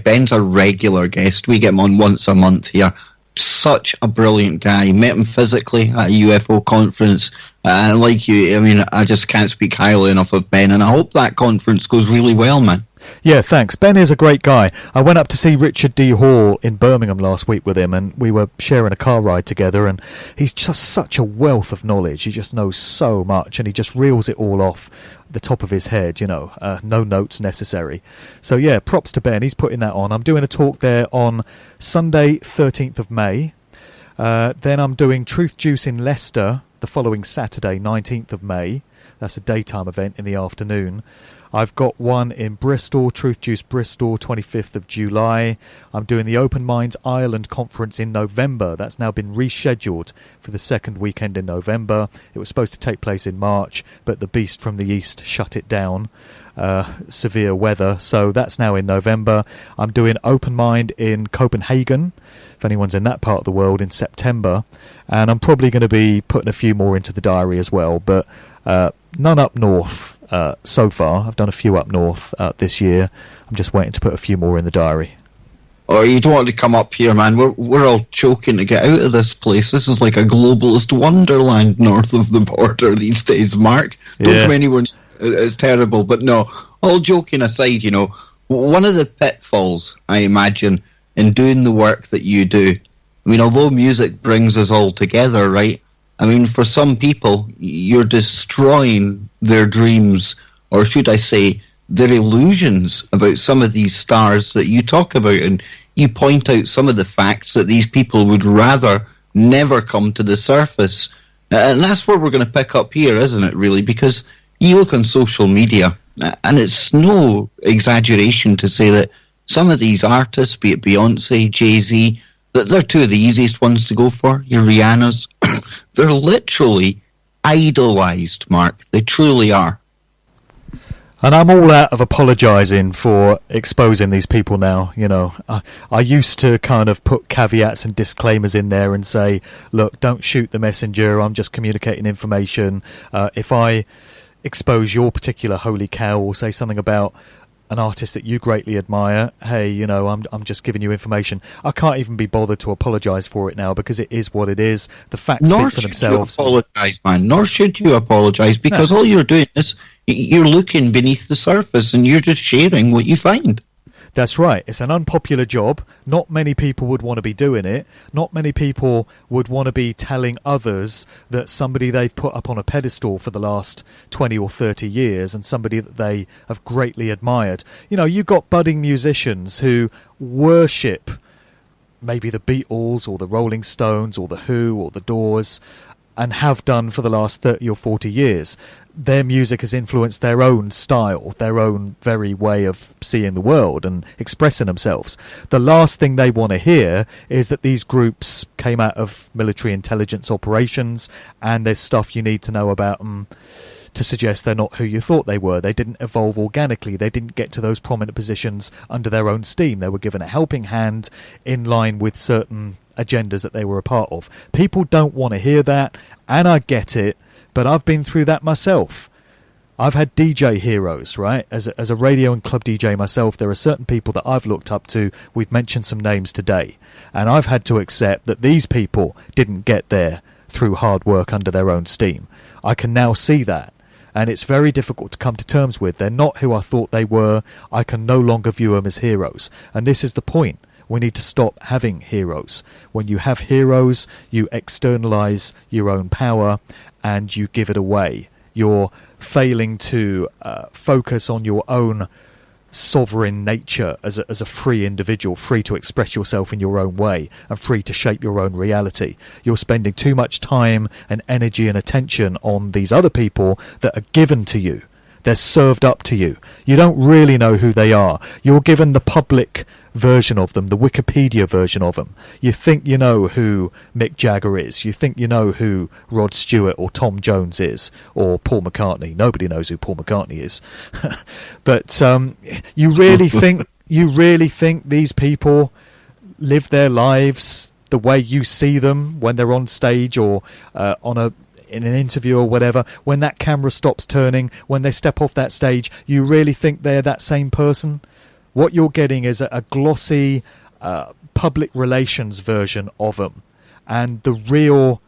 Ben's a regular guest. We get him on once a month here. Such a brilliant guy. Met him physically at a UFO conference, and like you, I just can't speak highly enough of Ben, and I hope that conference goes really well, man. Yeah, thanks. Ben is a great guy. I went up to see Richard D. Hall in Birmingham last week with him, and we were sharing a car ride together, and he's just such a wealth of knowledge. He just knows so much, and he just reels it all off the top of his head, no notes necessary. So yeah, props to Ben. He's putting that on. I'm doing a talk there on Sunday, 13th of May. Then I'm doing Truth Juice in Leicester the following Saturday, 19th of May. That's a daytime event in the afternoon. I've got one in Bristol, Truth Juice Bristol, 25th of July. I'm doing the Open Minds Ireland Conference in November. That's now been rescheduled for the second weekend in November. It was supposed to take place in March, but the beast from the east shut it down. Severe weather, so that's now in November. I'm doing Open Mind in Copenhagen, if anyone's in that part of the world, in September, and I'm probably going to be putting a few more into the diary as well, but none up north so far. I've done a few up north this year. I'm just waiting to put a few more in the diary. Oh, you don't want to come up here, man. We're all choking to get out of this place. This is like a globalist wonderland north of the border these days, Mark. Don't come anywhere. It's terrible. But no, all joking aside, you know, one of the pitfalls, I imagine, in doing the work that you do, I mean, although music brings us all together, right? I mean, for some people, you're destroying their dreams, or should I say, their illusions about some of these stars that you talk about, and you point out some of the facts that these people would rather never come to the surface. And that's where we're going to pick up here, isn't it, really? Because you look on social media, and it's no exaggeration to say that some of these artists, be it Beyonce, Jay-Z, that they're two of the easiest ones to go for, your Rihanna's, they're literally idolised, Mark. They truly are. And I'm all out of apologising for exposing these people now. You know, I used to kind of put caveats and disclaimers in there and say, look, don't shoot the messenger. I'm just communicating information. If I expose your particular holy cow or say something about an artist that you greatly admire, hey, you know, I'm just giving you information. I can't even be bothered to apologise for it now because it is what it is. The facts speak for themselves. Nor should you apologise, man. Nor should you apologise, because all you're doing is you're looking beneath the surface and you're just sharing what you find. That's right. It's an unpopular job. Not many people would want to be doing it. Not many people would want to be telling others that somebody they've put up on a pedestal for the last 20 or 30 years and somebody that they have greatly admired. You know, you've got budding musicians who worship maybe the Beatles or the Rolling Stones or the Who or the Doors, and have done for the last 30 or 40 years. Their music has influenced their own style, their own very way of seeing the world and expressing themselves. The last thing they want to hear is that these groups came out of military intelligence operations and there's stuff you need to know about them to suggest they're not who you thought they were. They didn't evolve organically. They didn't get to those prominent positions under their own steam. They were given a helping hand in line with certain agendas that they were a part of. People don't want to hear that, and I get it, but I've been through that myself. I've had DJ heroes, right? As a radio and club DJ myself, there are certain people that I've looked up to. We've mentioned some names today, and I've had to accept that these people didn't get there through hard work under their own steam. I can now see that, and it's very difficult to come to terms with. They're not who I thought they were. I can no longer view them as heroes, and this is the point. We need to stop having heroes. When you have heroes, you externalize your own power and you give it away. You're failing to focus on your own sovereign nature as a free individual, free to express yourself in your own way and free to shape your own reality. You're spending too much time and energy and attention on these other people that are given to you. They're served up to you. You don't really know who they are. You're given the public version of them, the Wikipedia version of them. You think you know who Mick Jagger is. You think you know who Rod Stewart or Tom Jones is, or Paul McCartney. Nobody knows who Paul McCartney is. But you really think these people live their lives the way you see them when they're on stage or in an interview or whatever? When that camera stops turning, when they step off that stage, you really think they're that same person? What you're getting is a glossy public relations version of them. And the real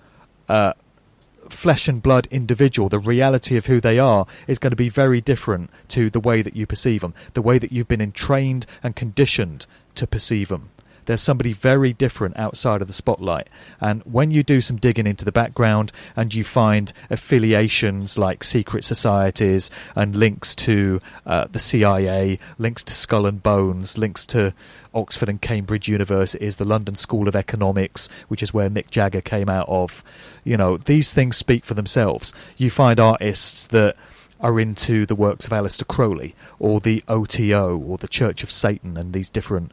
flesh and blood individual, the reality of who they are, is going to be very different to the way that you perceive them, the way that you've been entrained and conditioned to perceive them. There's somebody very different outside of the spotlight. And when you do some digging into the background and you find affiliations like secret societies and links to the CIA, links to Skull and Bones, links to Oxford and Cambridge universities, the London School of Economics, which is where Mick Jagger came out of, you know, these things speak for themselves. You find artists that are into the works of Aleister Crowley or the OTO or the Church of Satan and these different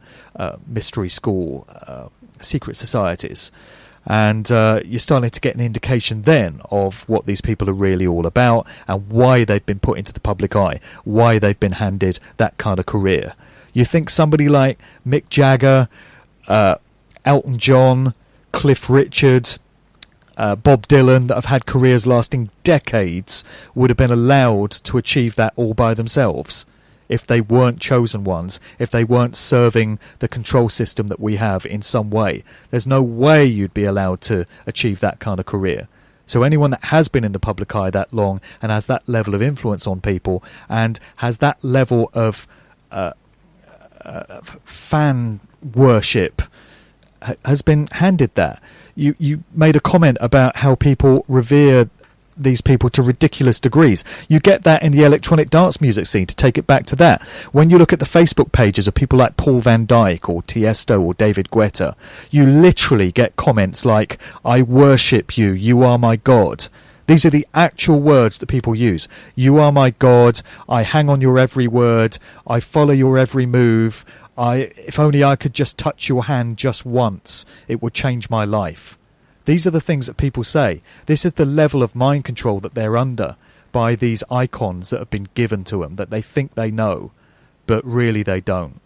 mystery school secret societies. And you're starting to get an indication then of what these people are really all about and why they've been put into the public eye, why they've been handed that kind of career. You think somebody like Mick Jagger, Elton John, Cliff Richard, Bob Dylan, that have had careers lasting decades, would have been allowed to achieve that all by themselves if they weren't chosen ones, if they weren't serving the control system that we have in some way. There's no way you'd be allowed to achieve that kind of career. So anyone that has been in the public eye that long and has that level of influence on people and has that level of fan worship has been handed that. You made a comment about how people revere these people to ridiculous degrees. You get that in the electronic dance music scene, to take it back to that. When you look at the Facebook pages of people like Paul van Dyk or Tiesto or David Guetta, you literally get comments like, I worship you, you are my God. These are the actual words that people use. You are my God, I hang on your every word, I follow your every move, if only I could just touch your hand just once, it would change my life. These are the things that people say. This is the level of mind control that they're under by these icons that have been given to them, that they think they know, but really they don't.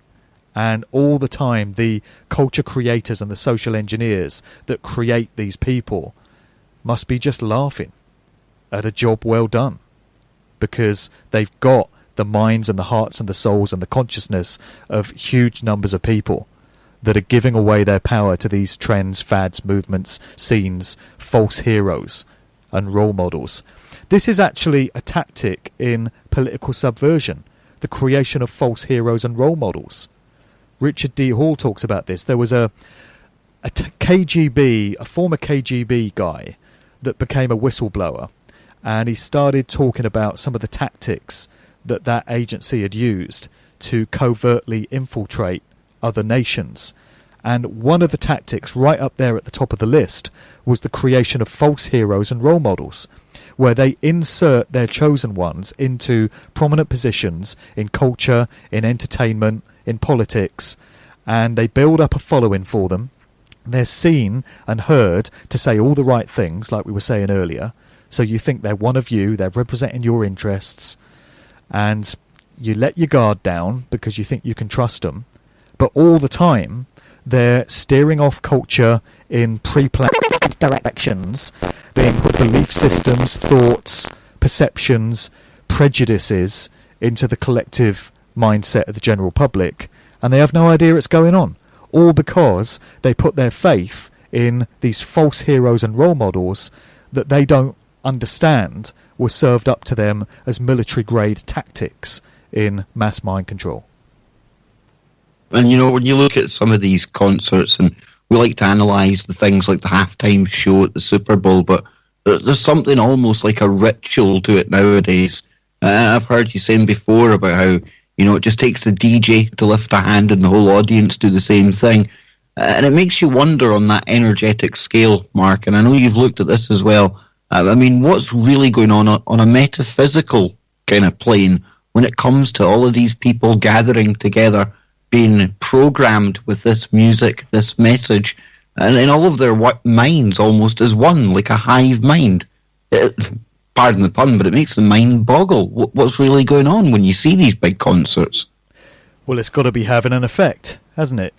And all the time, the culture creators and the social engineers that create these people must be just laughing at a job well done, because they've got the minds and the hearts and the souls and the consciousness of huge numbers of people that are giving away their power to these trends, fads, movements, scenes, false heroes and role models. This is actually a tactic in political subversion, the creation of false heroes and role models. Richard D. Hall talks about this. There was a former KGB guy that became a whistleblower, and he started talking about some of the tactics that agency had used to covertly infiltrate other nations. And one of the tactics right up there at the top of the list was the creation of false heroes and role models, where they insert their chosen ones into prominent positions in culture, in entertainment, in politics, and they build up a following for them. They're seen and heard to say all the right things, like we were saying earlier, so you think they're one of you, they're representing your interests, and you let your guard down because you think you can trust them. But all the time, they're steering off culture in pre-planned directions, being put belief systems, thoughts, perceptions, prejudices into the collective mindset of the general public, and they have no idea it's going on. All because they put their faith in these false heroes and role models that they don't understand were served up to them as military-grade tactics in mass mind control. And, you know, when you look at some of these concerts, and we like to analyse the things like the halftime show at the Super Bowl, but there's something almost like a ritual to it nowadays. I've heard you saying before about how, you know, it just takes the DJ to lift a hand and the whole audience do the same thing. And it makes you wonder on that energetic scale, Mark, and I know you've looked at this as well. I mean, what's really going on a metaphysical kind of plane when it comes to all of these people gathering together, being programmed with this music, this message, and in all of their minds almost as one, like a hive mind. Pardon the pun, but it makes the mind boggle. What's really going on when you see these big concerts? Well, it's got to be having an effect, hasn't it?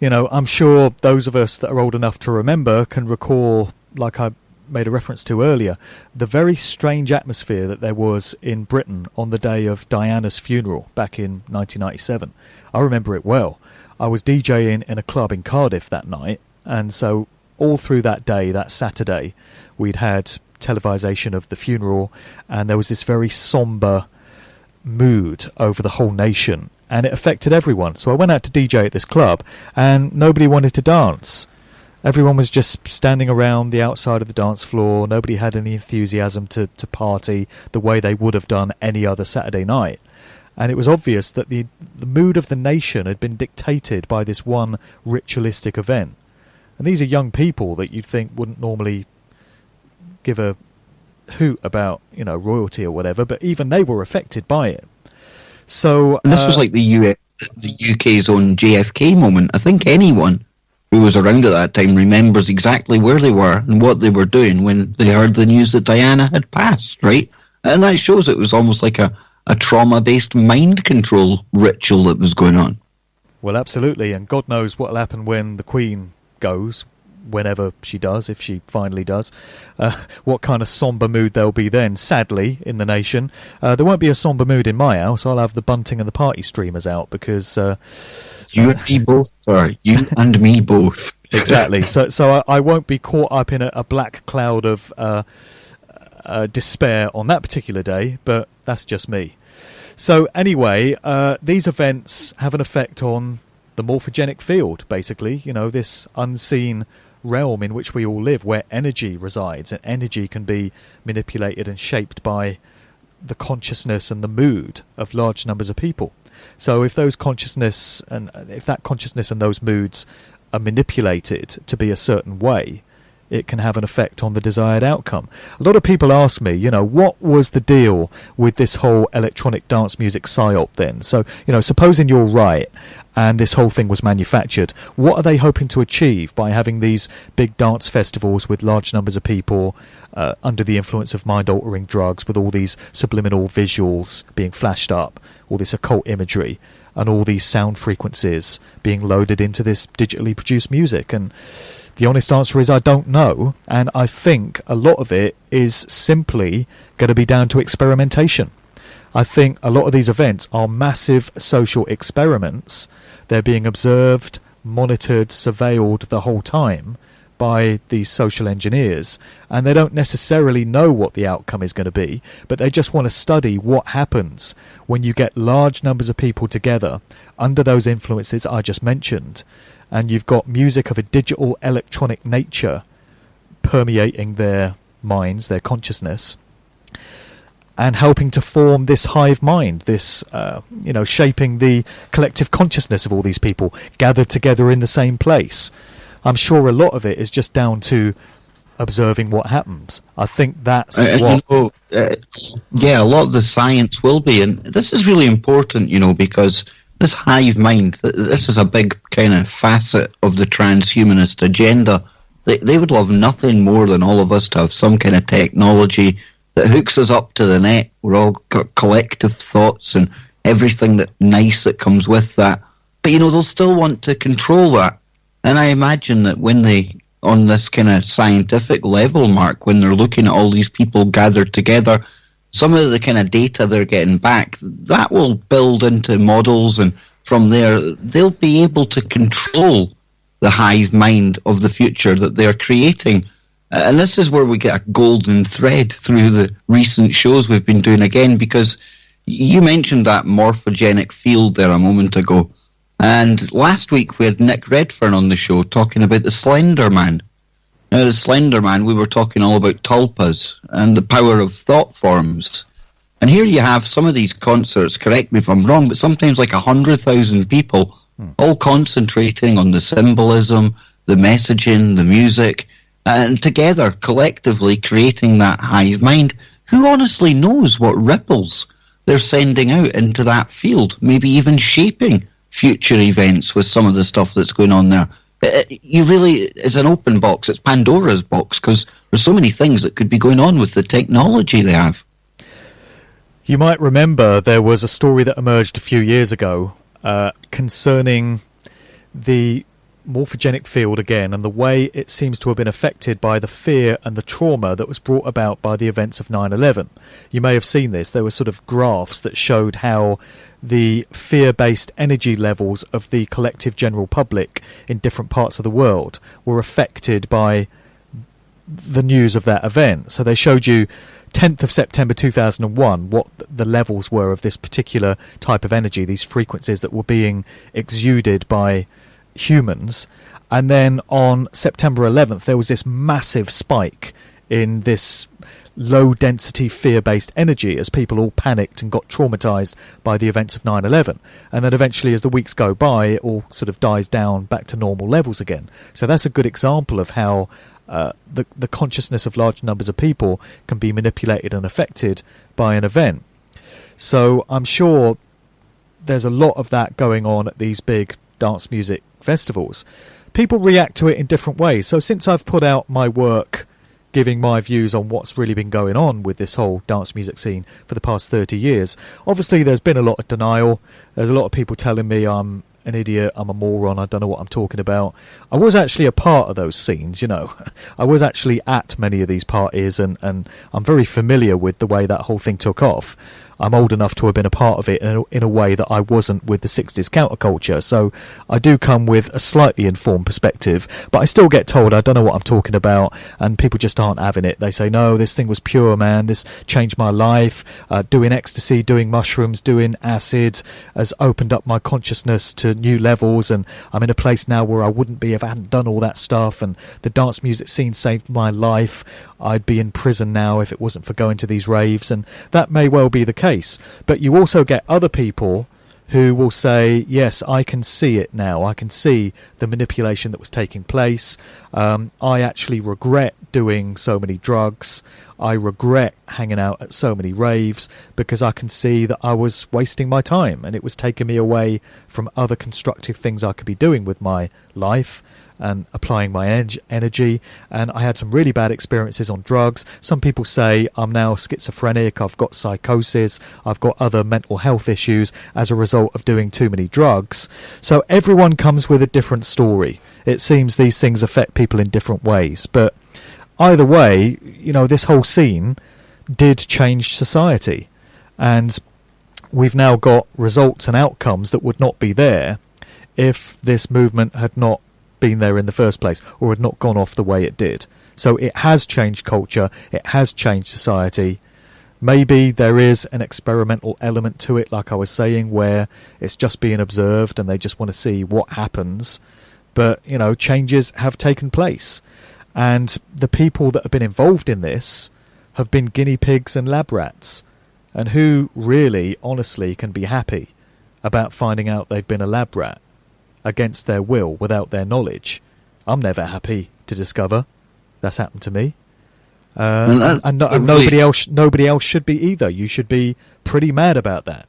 You know, I'm sure those of us that are old enough to remember can recall, like I made a reference to earlier, the very strange atmosphere that there was in Britain on the day of Diana's funeral back in 1997. I remember it well. I was DJing in a club in Cardiff that night, and so all through that day, that Saturday, we'd had televisation of the funeral, and there was this very sombre mood over the whole nation, and it affected everyone. So I went out to DJ at this club, and nobody wanted to dance. Everyone was just standing around the outside of the dance floor. Nobody had any enthusiasm to party the way they would have done any other Saturday night. And it was obvious that the mood of the nation had been dictated by this one ritualistic event. And these are young people that you'd think wouldn't normally give a hoot about, royalty or whatever, but even they were affected by it. So and this was like the UK's own JFK moment. I think anyone who was around at that time remembers exactly where they were and what they were doing when they heard the news that Diana had passed, right? And that shows it was almost like a trauma-based mind control ritual that was going on. Well, absolutely, and God knows what will happen when the Queen goes, whenever she does, if she finally does. What kind of sombre mood there'll be then, sadly, in the nation. There won't be a sombre mood in my house. I'll have the bunting and the party streamers out because... you and me both, sorry. You and me both. Exactly. So I won't be caught up in a black cloud of despair on that particular day, but that's just me. So anyway, these events have an effect on the morphogenic field, basically, this unseen realm in which we all live, where energy resides, and energy can be manipulated and shaped by the consciousness and the mood of large numbers of people. So if that consciousness and those moods are manipulated to be a certain way, it can have an effect on the desired outcome. A lot of people ask me, what was the deal with this whole electronic dance music psyop then? So, supposing you're right and this whole thing was manufactured, what are they hoping to achieve by having these big dance festivals with large numbers of people under the influence of mind-altering drugs, with all these subliminal visuals being flashed up, all this occult imagery, and all these sound frequencies being loaded into this digitally produced music? And the honest answer is I don't know, and I think a lot of it is simply going to be down to experimentation. I think a lot of these events are massive social experiments. They're being observed, monitored, surveilled the whole time by these social engineers, and they don't necessarily know what the outcome is going to be, but they just want to study what happens when you get large numbers of people together under those influences I just mentioned, and you've got music of a digital electronic nature permeating their minds, their consciousness, and helping to form this hive mind, this, shaping the collective consciousness of all these people gathered together in the same place. I'm sure a lot of it is just down to observing what happens. I think that's what... a lot of the science will be, and this is really important, because this hive mind, this is a big kind of facet of the transhumanist agenda. They would love nothing more than all of us to have some kind of technology that hooks us up to the net. We're all got collective thoughts and everything that nice that comes with that. But, they'll still want to control that. And I imagine that when they, on this kind of scientific level, Mark, when they're looking at all these people gathered together, some of the kind of data they're getting back, that will build into models, and from there they'll be able to control the hive mind of the future that they're creating. And this is where we get a golden thread through the recent shows we've been doing again, because you mentioned that morphogenic field there a moment ago. And last week we had Nick Redfern on the show talking about the Slender Man. Now, the Slender Man, we were talking all about tulpas and the power of thought forms. And here you have some of these concerts, correct me if I'm wrong, but sometimes like 100,000 people all concentrating on the symbolism, the messaging, the music, and together, collectively creating that hive mind. Who honestly knows what ripples they're sending out into that field, maybe even shaping future events with some of the stuff that's going on there? You really, it's an open box, it's Pandora's box, because there's so many things that could be going on with the technology they have. You might remember there was a story that emerged a few years ago concerning the morphogenic field again, and the way it seems to have been affected by the fear and the trauma that was brought about by the events of 9/11. You may have seen this. There were sort of graphs that showed how the fear-based energy levels of the collective general public in different parts of the world were affected by the news of that event. So they showed you 10th of September 2001 what the levels were of this particular type of energy, these frequencies that were being exuded by humans, and then on September 11th there was this massive spike in this low density fear based energy as people all panicked and got traumatized by the events of 9/11, and then eventually as the weeks go by it all sort of dies down back to normal levels again. So that's a good example of how the consciousness of large numbers of people can be manipulated and affected by an event. So I'm sure there's a lot of that going on at these big dance music festivals. People react to it in different ways. So since I've put out my work giving my views on what's really been going on with this whole dance music scene for the past 30 years, obviously there's been a lot of denial. There's a lot of people telling me I'm an idiot, I'm a moron, I don't know what I'm talking about. I was actually a part of those scenes, you know. I was actually at many of these parties, and I'm very familiar with the way that whole thing took off. I'm old enough to have been a part of it in a way that I wasn't with the 60s counterculture, so I do come with a slightly informed perspective, but I still get told I don't know what I'm talking about, and people just aren't having it. They say, no, this thing was pure, man, this changed my life. Doing ecstasy, doing mushrooms, doing acid has opened up my consciousness to new levels, and I'm in a place now where I wouldn't be if I hadn't done all that stuff, and the dance music scene saved my life. I'd be in prison now if it wasn't for going to these raves, and that may well be the case. But you also get other people who will say, yes, I can see it now. I can see the manipulation that was taking place. I actually regret doing so many drugs. I regret hanging out at so many raves because I can see that I was wasting my time and it was taking me away from other constructive things I could be doing with my life and applying my energy. And I had some really bad experiences on drugs. Some people say I'm now schizophrenic, I've got psychosis, I've got other mental health issues as a result of doing too many drugs. So everyone comes with a different story. It seems these things affect people in different ways. But either way, you know, this whole scene did change society. And we've now got results and outcomes that would not be there if this movement had not been there in the first place, or had not gone off the way it did. So it has changed culture, it has changed society. Maybe there is an experimental element to it, like I was saying, where it's just being observed and they just want to see what happens. But, you know, changes have taken place. And the people that have been involved in this have been guinea pigs and lab rats. And who really, honestly, can be happy about finding out they've been a lab rat against their will, without their knowledge? I'm never happy to discover that's happened to me. And nobody else should be either. You should be pretty mad about that.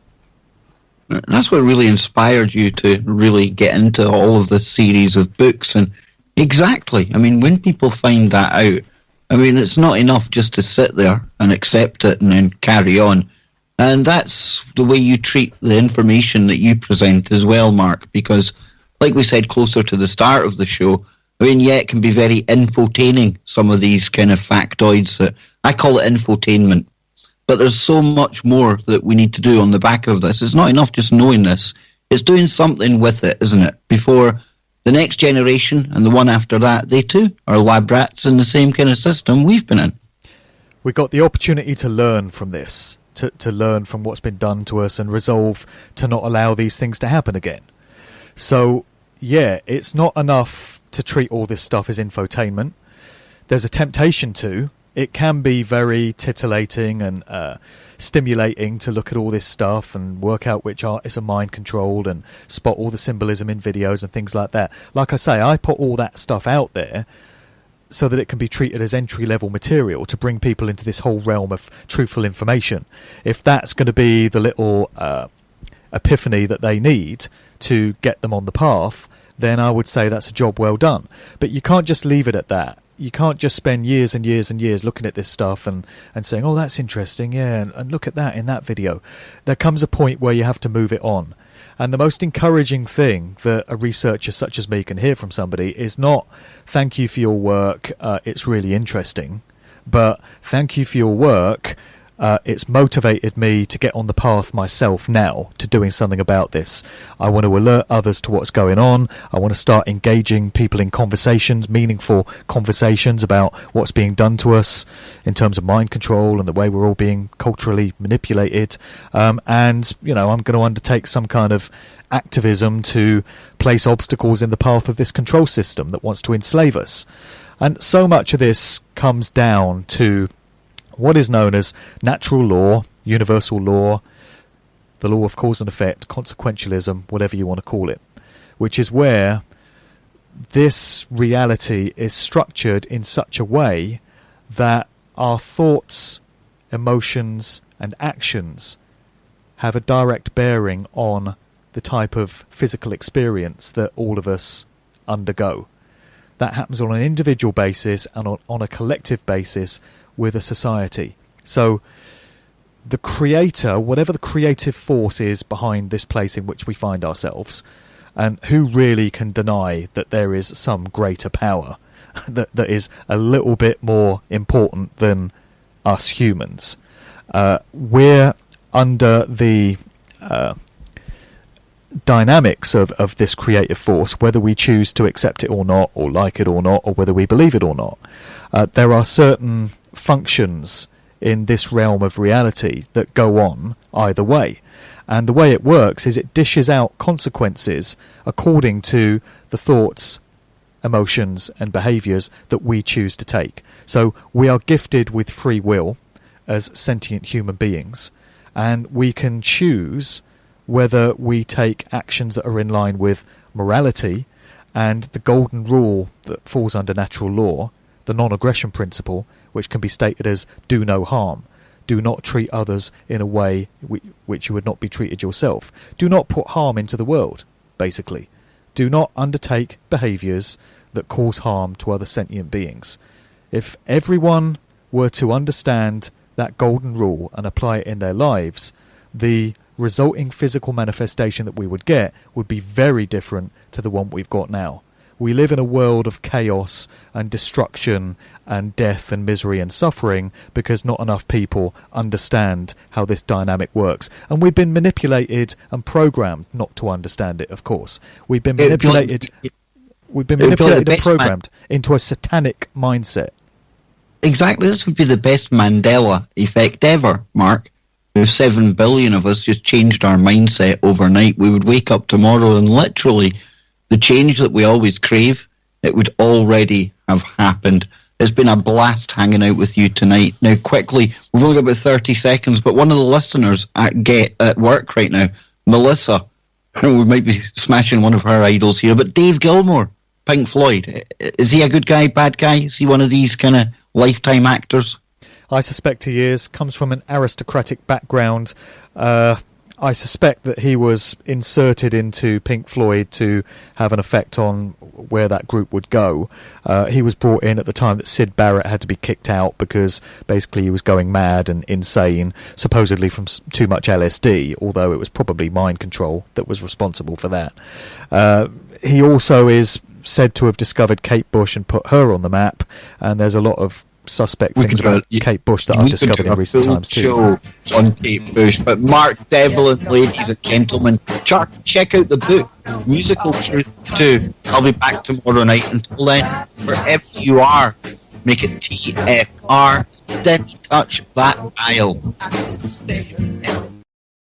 That's what really inspired you to really get into all of this series of books. And exactly, I mean, when people find that out, I mean, it's not enough just to sit there and accept it and then carry on. And that's the way you treat the information that you present as well, Mark, because like we said closer to the start of the show, I mean, yeah, it can be very infotaining, some of these kind of factoids that I call it infotainment. But there's so much more that we need to do on the back of this. It's not enough just knowing this. It's doing something with it, isn't it? Before the next generation and the one after that, they too are lab rats in the same kind of system we've been in. We got the opportunity to learn from this, to learn from what's been done to us and resolve to not allow these things to happen again. So, yeah, it's not enough to treat all this stuff as infotainment. There's a temptation to. It can be very titillating and stimulating to look at all this stuff and work out which artists are mind-controlled and spot all the symbolism in videos and things like that. Like I say, I put all that stuff out there so that it can be treated as entry-level material to bring people into this whole realm of truthful information. If that's going to be the little epiphany that they need to get them on the path, then I would say that's a job well done. But you can't just leave it at that. You can't just spend years and years and years looking at this stuff and saying, oh, that's interesting, yeah, and look at that in that video. There comes a point where you have to move it on. And the most encouraging thing that a researcher such as me can hear from somebody is not, thank you for your work, it's really interesting, but thank you for your work, it's motivated me to get on the path myself now to doing something about this. I want to alert others to what's going on. I want to start engaging people in conversations, meaningful conversations about what's being done to us in terms of mind control and the way we're all being culturally manipulated. And, you know, I'm going to undertake some kind of activism to place obstacles in the path of this control system that wants to enslave us. And so much of this comes down to what is known as natural law, universal law, the law of cause and effect, consequentialism, whatever you want to call it, which is where this reality is structured in such a way that our thoughts, emotions, and actions have a direct bearing on the type of physical experience that all of us undergo. That happens on an individual basis and on a collective basis with a society. So the creator, whatever the creative force is behind this place in which we find ourselves, and who really can deny that there is some greater power that is a little bit more important than us humans. We're under the dynamics of this creative force, whether we choose to accept it or not, or like it or not, or whether we believe it or not. There are certain functions in this realm of reality that go on either way. And the way it works is it dishes out consequences according to the thoughts, emotions and behaviours that we choose to take. So we are gifted with free will as sentient human beings, and we can choose whether we take actions that are in line with morality and the golden rule that falls under natural law, the non-aggression principle, which can be stated as do no harm. Do not treat others in a way which you would not be treated yourself. Do not put harm into the world, basically. Do not undertake behaviours that cause harm to other sentient beings. If everyone were to understand that golden rule and apply it in their lives, the resulting physical manifestation that we would get would be very different to the one we've got now. We live in a world of chaos and destruction and death and misery and suffering because not enough people understand how this dynamic works. And we've been manipulated and programmed not to understand it, of course. We've been manipulated and programmed into a satanic mindset. Exactly. This would be the best Mandela effect ever, Mark. If 7 billion of us just changed our mindset overnight, we would wake up tomorrow and literally the change that we always crave, it would already have happened. It's been a blast hanging out with you tonight. Now, quickly, we've only got about 30 seconds, but one of the listeners at work right now, Melissa, we might be smashing one of her idols here, but Dave Gilmour, Pink Floyd, is he a good guy, bad guy? Is he one of these kind of lifetime actors? I suspect he is. Comes from an aristocratic background. I suspect that he was inserted into Pink Floyd to have an effect on where that group would go. He was brought in at the time that Syd Barrett had to be kicked out because basically he was going mad and insane, supposedly from too much LSD, although it was probably mind control that was responsible for that. He also is said to have discovered Kate Bush and put her on the map, and there's a lot of suspect things about Kate Bush that I've discovered in recent times too. Show on Kate Bush, but Mark Devlin, ladies and gentlemen, check out the book, Musical Truth 2. I'll be back tomorrow night. Until then, wherever you are, make it TFR. Then touch that dial.